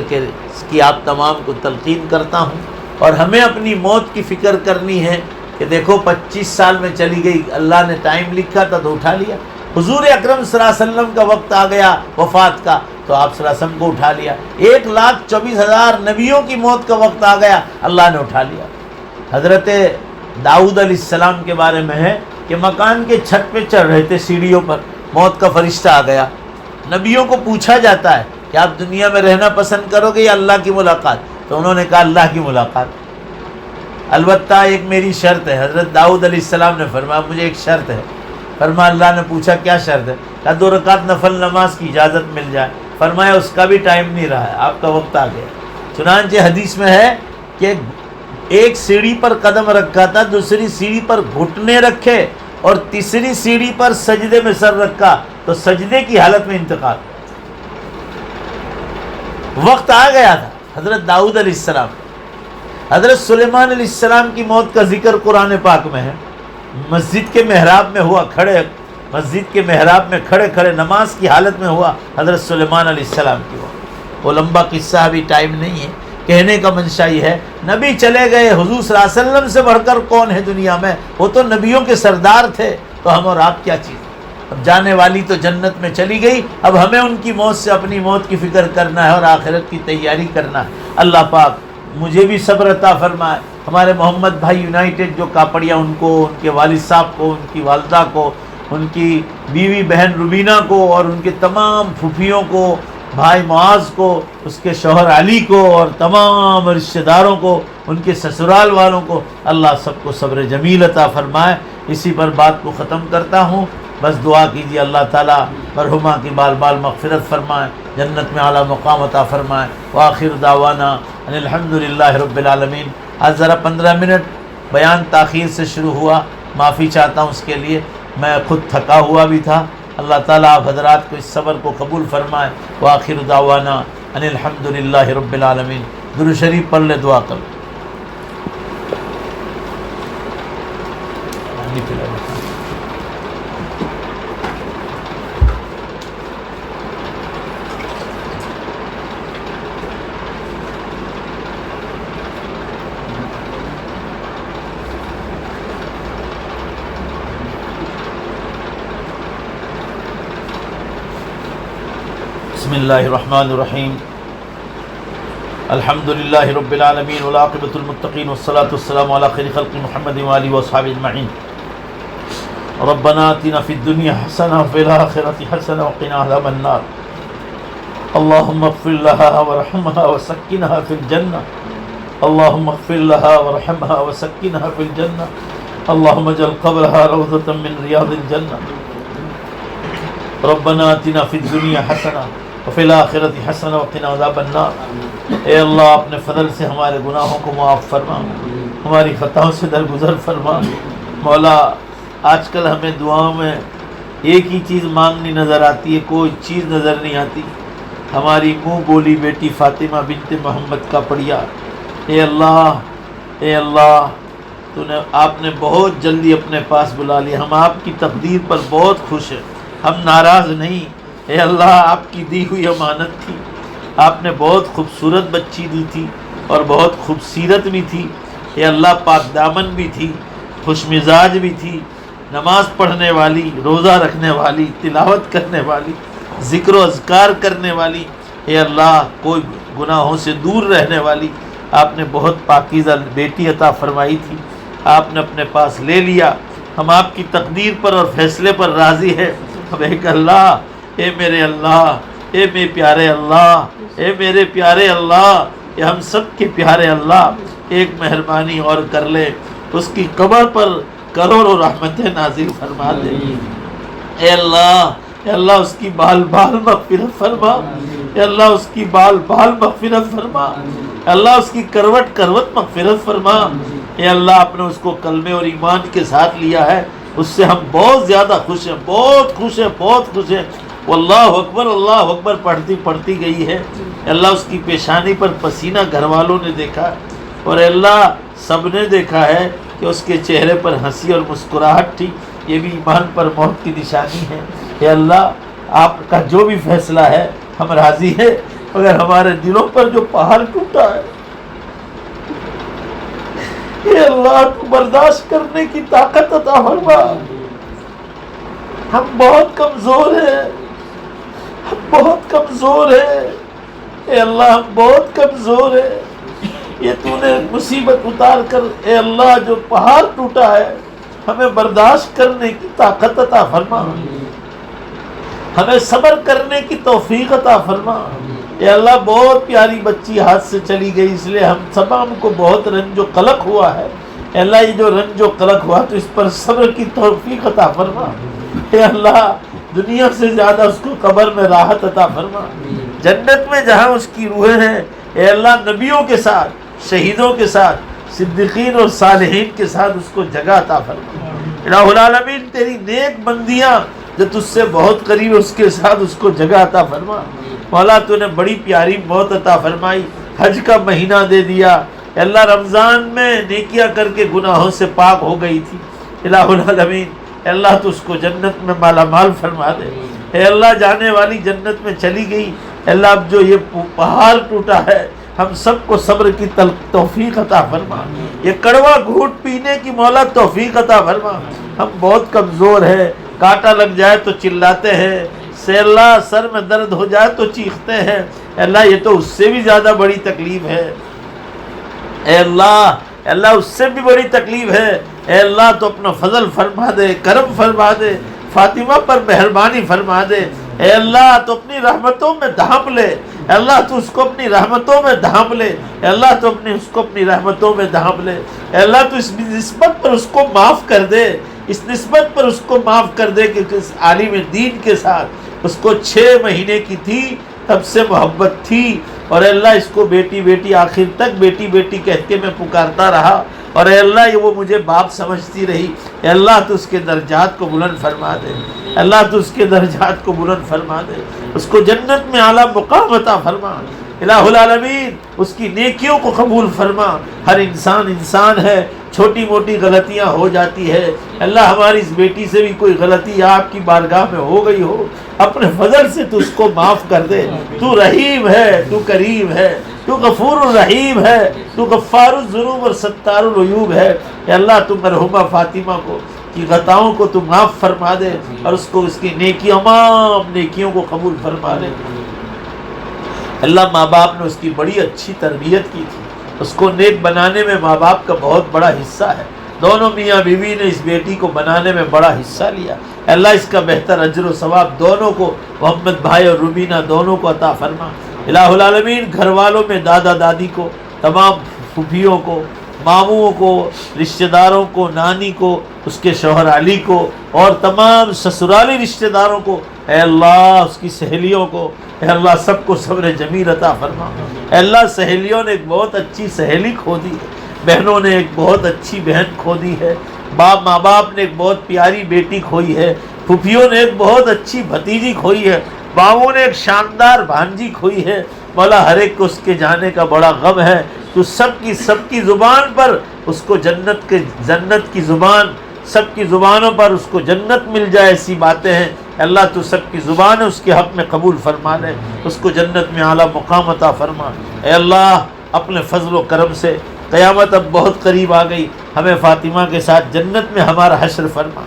کی آپ تمام کو تلقین کرتا ہوں، اور ہمیں اپنی موت کی فکر کرنی ہے کہ دیکھو 25 سال میں چلی گئی، اللہ نے ٹائم لکھا تھا تو اٹھا لیا۔ حضور اکرم صلی اللہ علیہ وسلم کا وقت آ گیا وفات کا تو آپ صلی اللہ علیہ وسلم کو اٹھا لیا۔ 1,24,000 نبیوں کی موت کا وقت آ گیا، اللہ نے اٹھا لیا۔ حضرت داؤد علیہ السلام کے بارے میں ہے کہ مکان کے چھت پہ چڑھ رہے تھے، سیڑھیوں پر موت کا فرشتہ آ گیا۔ نبیوں کو پوچھا جاتا ہے کہ آپ دنیا میں رہنا پسند کرو گے یا اللہ کی ملاقات؟ تو انہوں نے کہا اللہ کی ملاقات، البتہ ایک میری شرط ہے۔ حضرت داؤد علیہ السلام نے فرمایا مجھے ایک شرط ہے۔ فرمایا اللہ نے پوچھا کیا شرط ہے؟ کہا 2 رکعت نفل نماز کی اجازت مل جائے۔ فرمایا اس کا بھی ٹائم نہیں رہا ہے، آپ کا وقت آ گیا۔ چنانچہ حدیث میں ہے کہ ایک سیڑھی پر قدم رکھا تھا، دوسری سیڑھی پر گھٹنے رکھے اور تیسری سیڑھی پر سجدے میں سر رکھا تو سجدے کی حالت میں انتقال، وقت آ گیا تھا۔ حضرت داؤد علیہ السلام، حضرت سلیمان علیہ السلام کی موت کا ذکر قرآن پاک میں ہے۔ مسجد کے محراب میں ہوا، مسجد کے محراب میں کھڑے کھڑے نماز کی حالت میں ہوا حضرت سلیمان علیہ السلام کی موت۔ وہ لمبا قصہ ابھی ٹائم نہیں ہے، کہنے کا منشا یہ ہے نبی چلے گئے، حضور صلی اللہ علیہ وسلم سے بڑھ کر کون ہے دنیا میں، وہ تو نبیوں کے سردار تھے، تو ہم اور آپ کیا چیز۔ اب جانے والی تو جنت میں چلی گئی، اب ہمیں ان کی موت سے اپنی موت کی فکر کرنا ہے اور آخرت کی تیاری کرنا ہے۔ اللہ پاک مجھے بھی صبر عطا فرمائے، ہمارے محمد بھائی یونائٹڈ جو کاپڑیا، ان کو، ان کے والد صاحب کو، ان کی والدہ کو، ان کی بیوی بہن روبینہ کو، اور ان کے تمام پھوپھیوں کو، بھائی معاذ کو، اس کے شوہر علی کو، اور تمام رشتہ داروں کو، ان کے سسرال والوں کو، اللہ سب کو صبر جمیل عطا فرمائے۔ اسی پر بات کو ختم کرتا ہوں، بس دعا کیجیے اللہ تعالیٰ مرحومہ کی بال بال مغفرت فرمائے، جنت میں اعلیٰ مقام عطا فرمائے۔ وآخر دعوانا ان الحمدللہ رب العالمین۔ آج ذرا 15 منٹ بیان تاخیر سے شروع ہوا، معافی چاہتا ہوں اس کے لیے، میں خود تھکا ہوا بھی تھا۔ اللہ تعالیٰ آپ حضرات کو اس صبر کو قبول فرمائے۔ وآخر دعوانا ان الحمدللہ رب العالمین۔ درود شریف پڑھ لے، دعا کر لیں۔ بسم اللہ الرحمن الرحیم الحمد للہ رب العالمین والعاقبۃ المتقین والصلاة والسلام علی خیر خلق محمد وآلہ وصحبہ اجمعین ربنا آتنا فی الدنیا حسنہ وفی الآخرۃ حسنہ وقنا عذاب النار اللہم اغفر لها ورحمها وسکنها فی الجنہ اللہم اغفر لها ورحمها وسکنها فی الجنہ اللہم اجعل قبرها روضۃ من ریاض الجنہ ربنا آتنا فی الدنیا حسنہ وفی الآخرۃ حسنہ وقنا عذاب النار۔ اے اللہ اپنے فضل سے ہمارے گناہوں کو معاف فرما، ہماری خطاؤں سے درگزر فرما۔ مولا آج کل ہمیں دعاؤں میں ایک ہی چیز مانگنی نظر آتی ہے، کوئی چیز نظر نہیں آتی۔ ہماری منہ بولی بیٹی فاطمہ بنت محمد کا پڑیا، اے اللہ آپ نے بہت جلدی اپنے پاس بلا لیا، ہم آپ کی تقدیر پر بہت خوش ہیں، ہم ناراض نہیں۔ اے اللہ آپ کی دی ہوئی امانت تھی، آپ نے بہت خوبصورت بچی دی تھی اور بہت خوبصیرت بھی تھی۔ اے اللہ پاک دامن بھی تھی، خوش مزاج بھی تھی، نماز پڑھنے والی، روزہ رکھنے والی، تلاوت کرنے والی، ذکر و اذکار کرنے والی، اے اللہ کوئی گناہوں سے دور رہنے والی۔ آپ نے بہت پاکیزہ بیٹی عطا فرمائی تھی، آپ نے اپنے پاس لے لیا۔ ہم آپ کی تقدیر پر اور فیصلے پر راضی ہے۔ اب ایک اللہ، اے میرے اللہ، اے میرے پیارے اللہ، اے میرے پیارے اللہ، اے ہم سب کے پیارے اللہ، ایک مہربانی اور کر لے، اس کی قبر پر کروڑوں رحمتیں نازل فرما دے۔ اے اللہ اس کی بال مغفرت فرما، اے اللہ اس کی بال مغفرت فرما، اے اللہ اس کی کروٹ مغفرت فرما۔ اے اللہ آپ نے اس کو کلمے اور ایمان کے ساتھ لیا ہے، اس سے ہم بہت زیادہ خوش ہیں، بہت خوش ہیں۔ اللہ اکبر پڑھتی گئی ہے۔ اللہ اس کی پیشانی پر پسینہ گھر والوں نے دیکھا، اور اللہ سب نے دیکھا ہے کہ اس کے چہرے پر ہنسی اور مسکراہٹ تھی، یہ بھی ایمان پر موت کی نشانی ہے۔ اے اللہ آپ کا جو بھی فیصلہ ہے ہم راضی ہیں، مگر ہمارے دلوں پر جو پہاڑ ٹوٹا ہے، اے اللہ تو برداشت کرنے کی طاقت عطا فرما۔ ہم بہت کمزور ہیں، اے اللہ ہم بہت کمزور ہیں۔ یہ تو نے مصیبت اتار کر اے اللہ جو پہاڑ ٹوٹا ہے ہمیں برداشت کرنے کی طاقت عطا فرما، ہمیں صبر کرنے کی توفیق عطا فرما۔ اے اللہ بہت پیاری بچی ہاتھ سے چلی گئی، اس لیے ہم کو بہت رنج و قلق ہوا ہے۔ اے اللہ یہ جو رنج و قلق ہوا تو اس پر صبر کی توفیق عطا فرما۔ اے اللہ دنیا سے زیادہ اس کو قبر میں راحت عطا فرما، جنت میں جہاں اس کی روحیں ہیں اے اللہ نبیوں کے ساتھ، شہیدوں کے ساتھ، صدیقین اور صالحین کے ساتھ اس کو جگہ عطا فرما۔ الہ العالمین تیری نیک بندیاں جو تجھ سے بہت قریب اس کے ساتھ اس کو جگہ عطا فرما۔ مولا تو نے بڑی پیاری موت عطا فرمائی، حج کا مہینہ دے دیا، اے اللہ رمضان میں نیکیاں کر کے گناہوں سے پاک ہو گئی تھی۔ الہ العالمین اے اللہ تو اس کو جنت میں مالا مال فرما دے۔ اے اللہ جانے والی جنت میں چلی گئی، اے اللہ اب جو یہ پہاڑ ٹوٹا ہے ہم سب کو صبر کی توفیق عطا فرما، یہ کڑوا گھونٹ پینے کی مولا توفیق عطا فرما۔ ہم بہت کمزور ہیں، کانٹا لگ جائے تو چلاتے ہیں، سے اللہ سر میں درد ہو جائے تو چیختے ہیں۔ اے اللہ یہ تو اس سے بھی زیادہ بڑی تکلیف ہے، اے اللہ اس سے بھی بڑی تکلیف ہے۔ اے اللہ تو اپنا فضل فرما دے، کرم فرما دے، فاطمہ پر مہربانی فرما دے۔ اے اللہ تو اپنی رحمتوں میں ڈھانپ لے، اے اللہ تو اس کو اپنی رحمتوں میں ڈھانپ لے، اے اللہ تو اس کو اپنی رحمتوں میں ڈھانپ لے۔ اے اللہ تو اس نسبت پر اس کو معاف کر دے، اس نسبت پر اس کو معاف کر دے کہ اس عالم دین کے ساتھ اس کو 6 مہینے کی تھی تب سے محبت تھی، اور اے اللہ اس کو بیٹی بیٹی آخر تک بیٹی بیٹی کہہ کے میں پکارتا رہا، اور اے اللہ یہ وہ مجھے باپ سمجھتی رہی۔ اے اللہ تو اس کے درجات کو بلند فرما دے، اے اللہ تو اس کے درجات کو بلند فرما دے، اس کو جنت میں اعلیٰ مقام عطا فرما۔ الہ العالمین اس کی نیکیوں کو قبول فرما۔ ہر انسان ہے، چھوٹی موٹی غلطیاں ہو جاتی ہے، اللہ ہماری اس بیٹی سے بھی کوئی غلطی آپ کی بارگاہ میں ہو گئی ہو، اپنے فضل سے تو اس کو معاف کر دے۔ تو رحیم ہے، تو کریم ہے، تو غفور الرحیم ہے، تو غفار الذنوب اور ستار العیوب ہے۔ اے اللہ تو مرحومہ فاطمہ کو کی خطاؤں کو تو معاف فرما دے، اور اس کو اس کی نیکیوں تمام نیکیوں کو قبول فرما دے۔ اللہ ماں باپ نے اس کی بڑی اچھی تربیت کی تھی، اس کو نیک بنانے میں ماں باپ کا بہت بڑا حصہ ہے، دونوں میاں بیوی نے اس بیٹی کو بنانے میں بڑا حصہ لیا، اللہ اس کا بہتر اجر و ثواب دونوں کو، محمد بھائی اور روبینہ دونوں کو عطا فرما۔ الہ العالمین گھر والوں میں دادا دادی کو، تمام پھوپھیوں کو، ماموں کو، رشتہ داروں کو، نانی کو، اس کے شوہر علی کو، اور تمام سسرالی رشتہ داروں کو، اے اللہ اس کی سہیلیوں کو، اے اللہ سب کو صبر جمیل عطا فرما۔ اے اللہ سہیلیوں نے ایک بہت اچھی سہیلی کھو دی ہے، بہنوں نے ایک بہت اچھی بہن کھو دی ہے، ماں باپ نے ایک بہت پیاری بیٹی کھوئی ہے، پھوپھیوں نے ایک بہت اچھی بھتیجی کھوئی ہے، ماموں نے ایک شاندار بھانجی کھوئی ہے۔ مولا ہر ایک کو اس کے جانے کا بڑا غم ہے، تو سب کی زبان پر اس کو جنت کی زبان، سب کی زبانوں پر اس کو جنت مل جائے، ایسی باتیں ہیں۔ اللہ تو سب کی زبان اس کے حق میں قبول فرما لے، اس کو جنت میں اعلیٰ مقام عطا فرما۔ اے اللہ اپنے فضل و کرم سے، قیامت اب بہت قریب آ گئی، ہمیں فاطمہ کے ساتھ جنت میں ہمارا حشر فرما،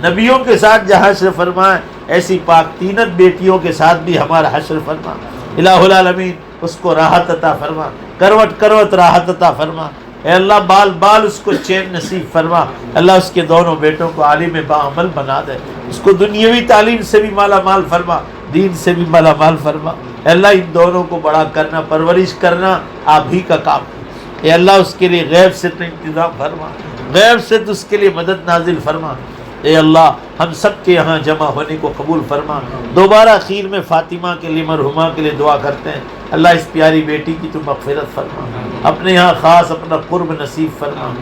نبیوں کے ساتھ جہاں حشر فرمائے ایسی پاک تینت بیٹیوں کے ساتھ بھی ہمارا حشر فرما۔ الہ العالمین اس کو راحت عطا فرما، کروٹ کروٹ راحت عطا فرما۔ اے اللہ بال بال اس کو چین نصیب فرما۔ اللہ اس کے دونوں بیٹوں کو عالم باعمل بنا دے، اس کو دنیاوی تعلیم سے بھی مالا مال فرما، دین سے بھی مالا مال فرما۔ اے اللہ ان دونوں کو بڑا کرنا، پرورش کرنا آپ ہی کا کام ہے۔ اے اللہ اس کے لیے غیب سے تو انتظام فرما، غیب سے تو اس کے لیے مدد نازل فرما۔ اے اللہ ہم سب کے یہاں جمع ہونے کو قبول فرما۔ دوبارہ اخیر میں فاطمہ کے لیے، مرحومہ کے لیے دعا کرتے ہیں، اللہ اس پیاری بیٹی کی تو مغفرت فرما، اپنے یہاں خاص اپنا قرب نصیب فرما،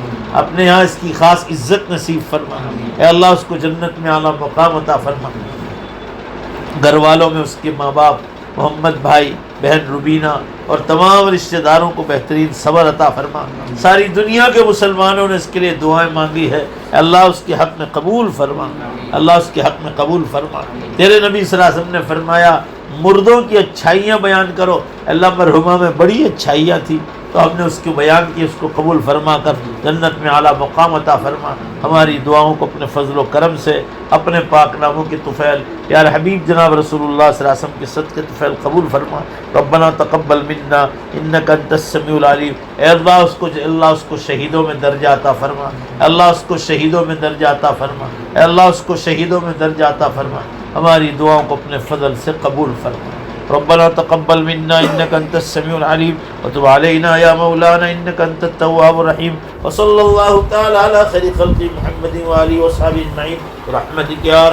اپنے یہاں اس کی خاص عزت نصیب فرما۔ اے اللہ اس کو جنت میں اعلیٰ مقام عطا فرما۔ گھر والوں میں اس کے ماں باپ، محمد بھائی، بہن روبینہ اور تمام رشتہ داروں کو بہترین صبر عطا فرما۔ ساری دنیا کے مسلمانوں نے اس کے لیے دعائیں مانگی ہے، اللہ اس کے حق میں قبول فرما، اللہ اس کے حق میں قبول فرما۔ تیرے نبی صلی اللہ علیہ وسلم نے فرمایا مردوں کی اچھائیاں بیان کرو، اللہ مرحومہ میں بڑی اچھائیاں تھی تو ہم نے اس کو بیان کی، اس کو قبول فرما کر جنت میں اعلیٰ مقام عطا فرما۔ ہماری دعاؤں کو اپنے فضل و کرم سے، اپنے پاک ناموں کے طفیل پیار حبیب جناب رسول اللہ صلی اللہ علیہ وسلم کے صدقے طفیل قبول فرما۔ ربنا تقبل منا انک انت السمیع العلیم۔ اے اللہ اس کو شہیدوں میں درجہ عطا فرما، اللہ اس کو شہیدوں میں درجہ عطا فرما، اے اللہ اس کو شہیدوں میں درجہ عطا فرما۔ ہماری دعاؤں کو اپنے فضل سے قبول فرما۔ ربنا تقبل منا انك انت السميع العليم وتب علينا يا مولانا انك انت التواب الرحيم وصلى الله تعالى على خير خلق محمد وآله وصحبه اجمعين برحمتك يا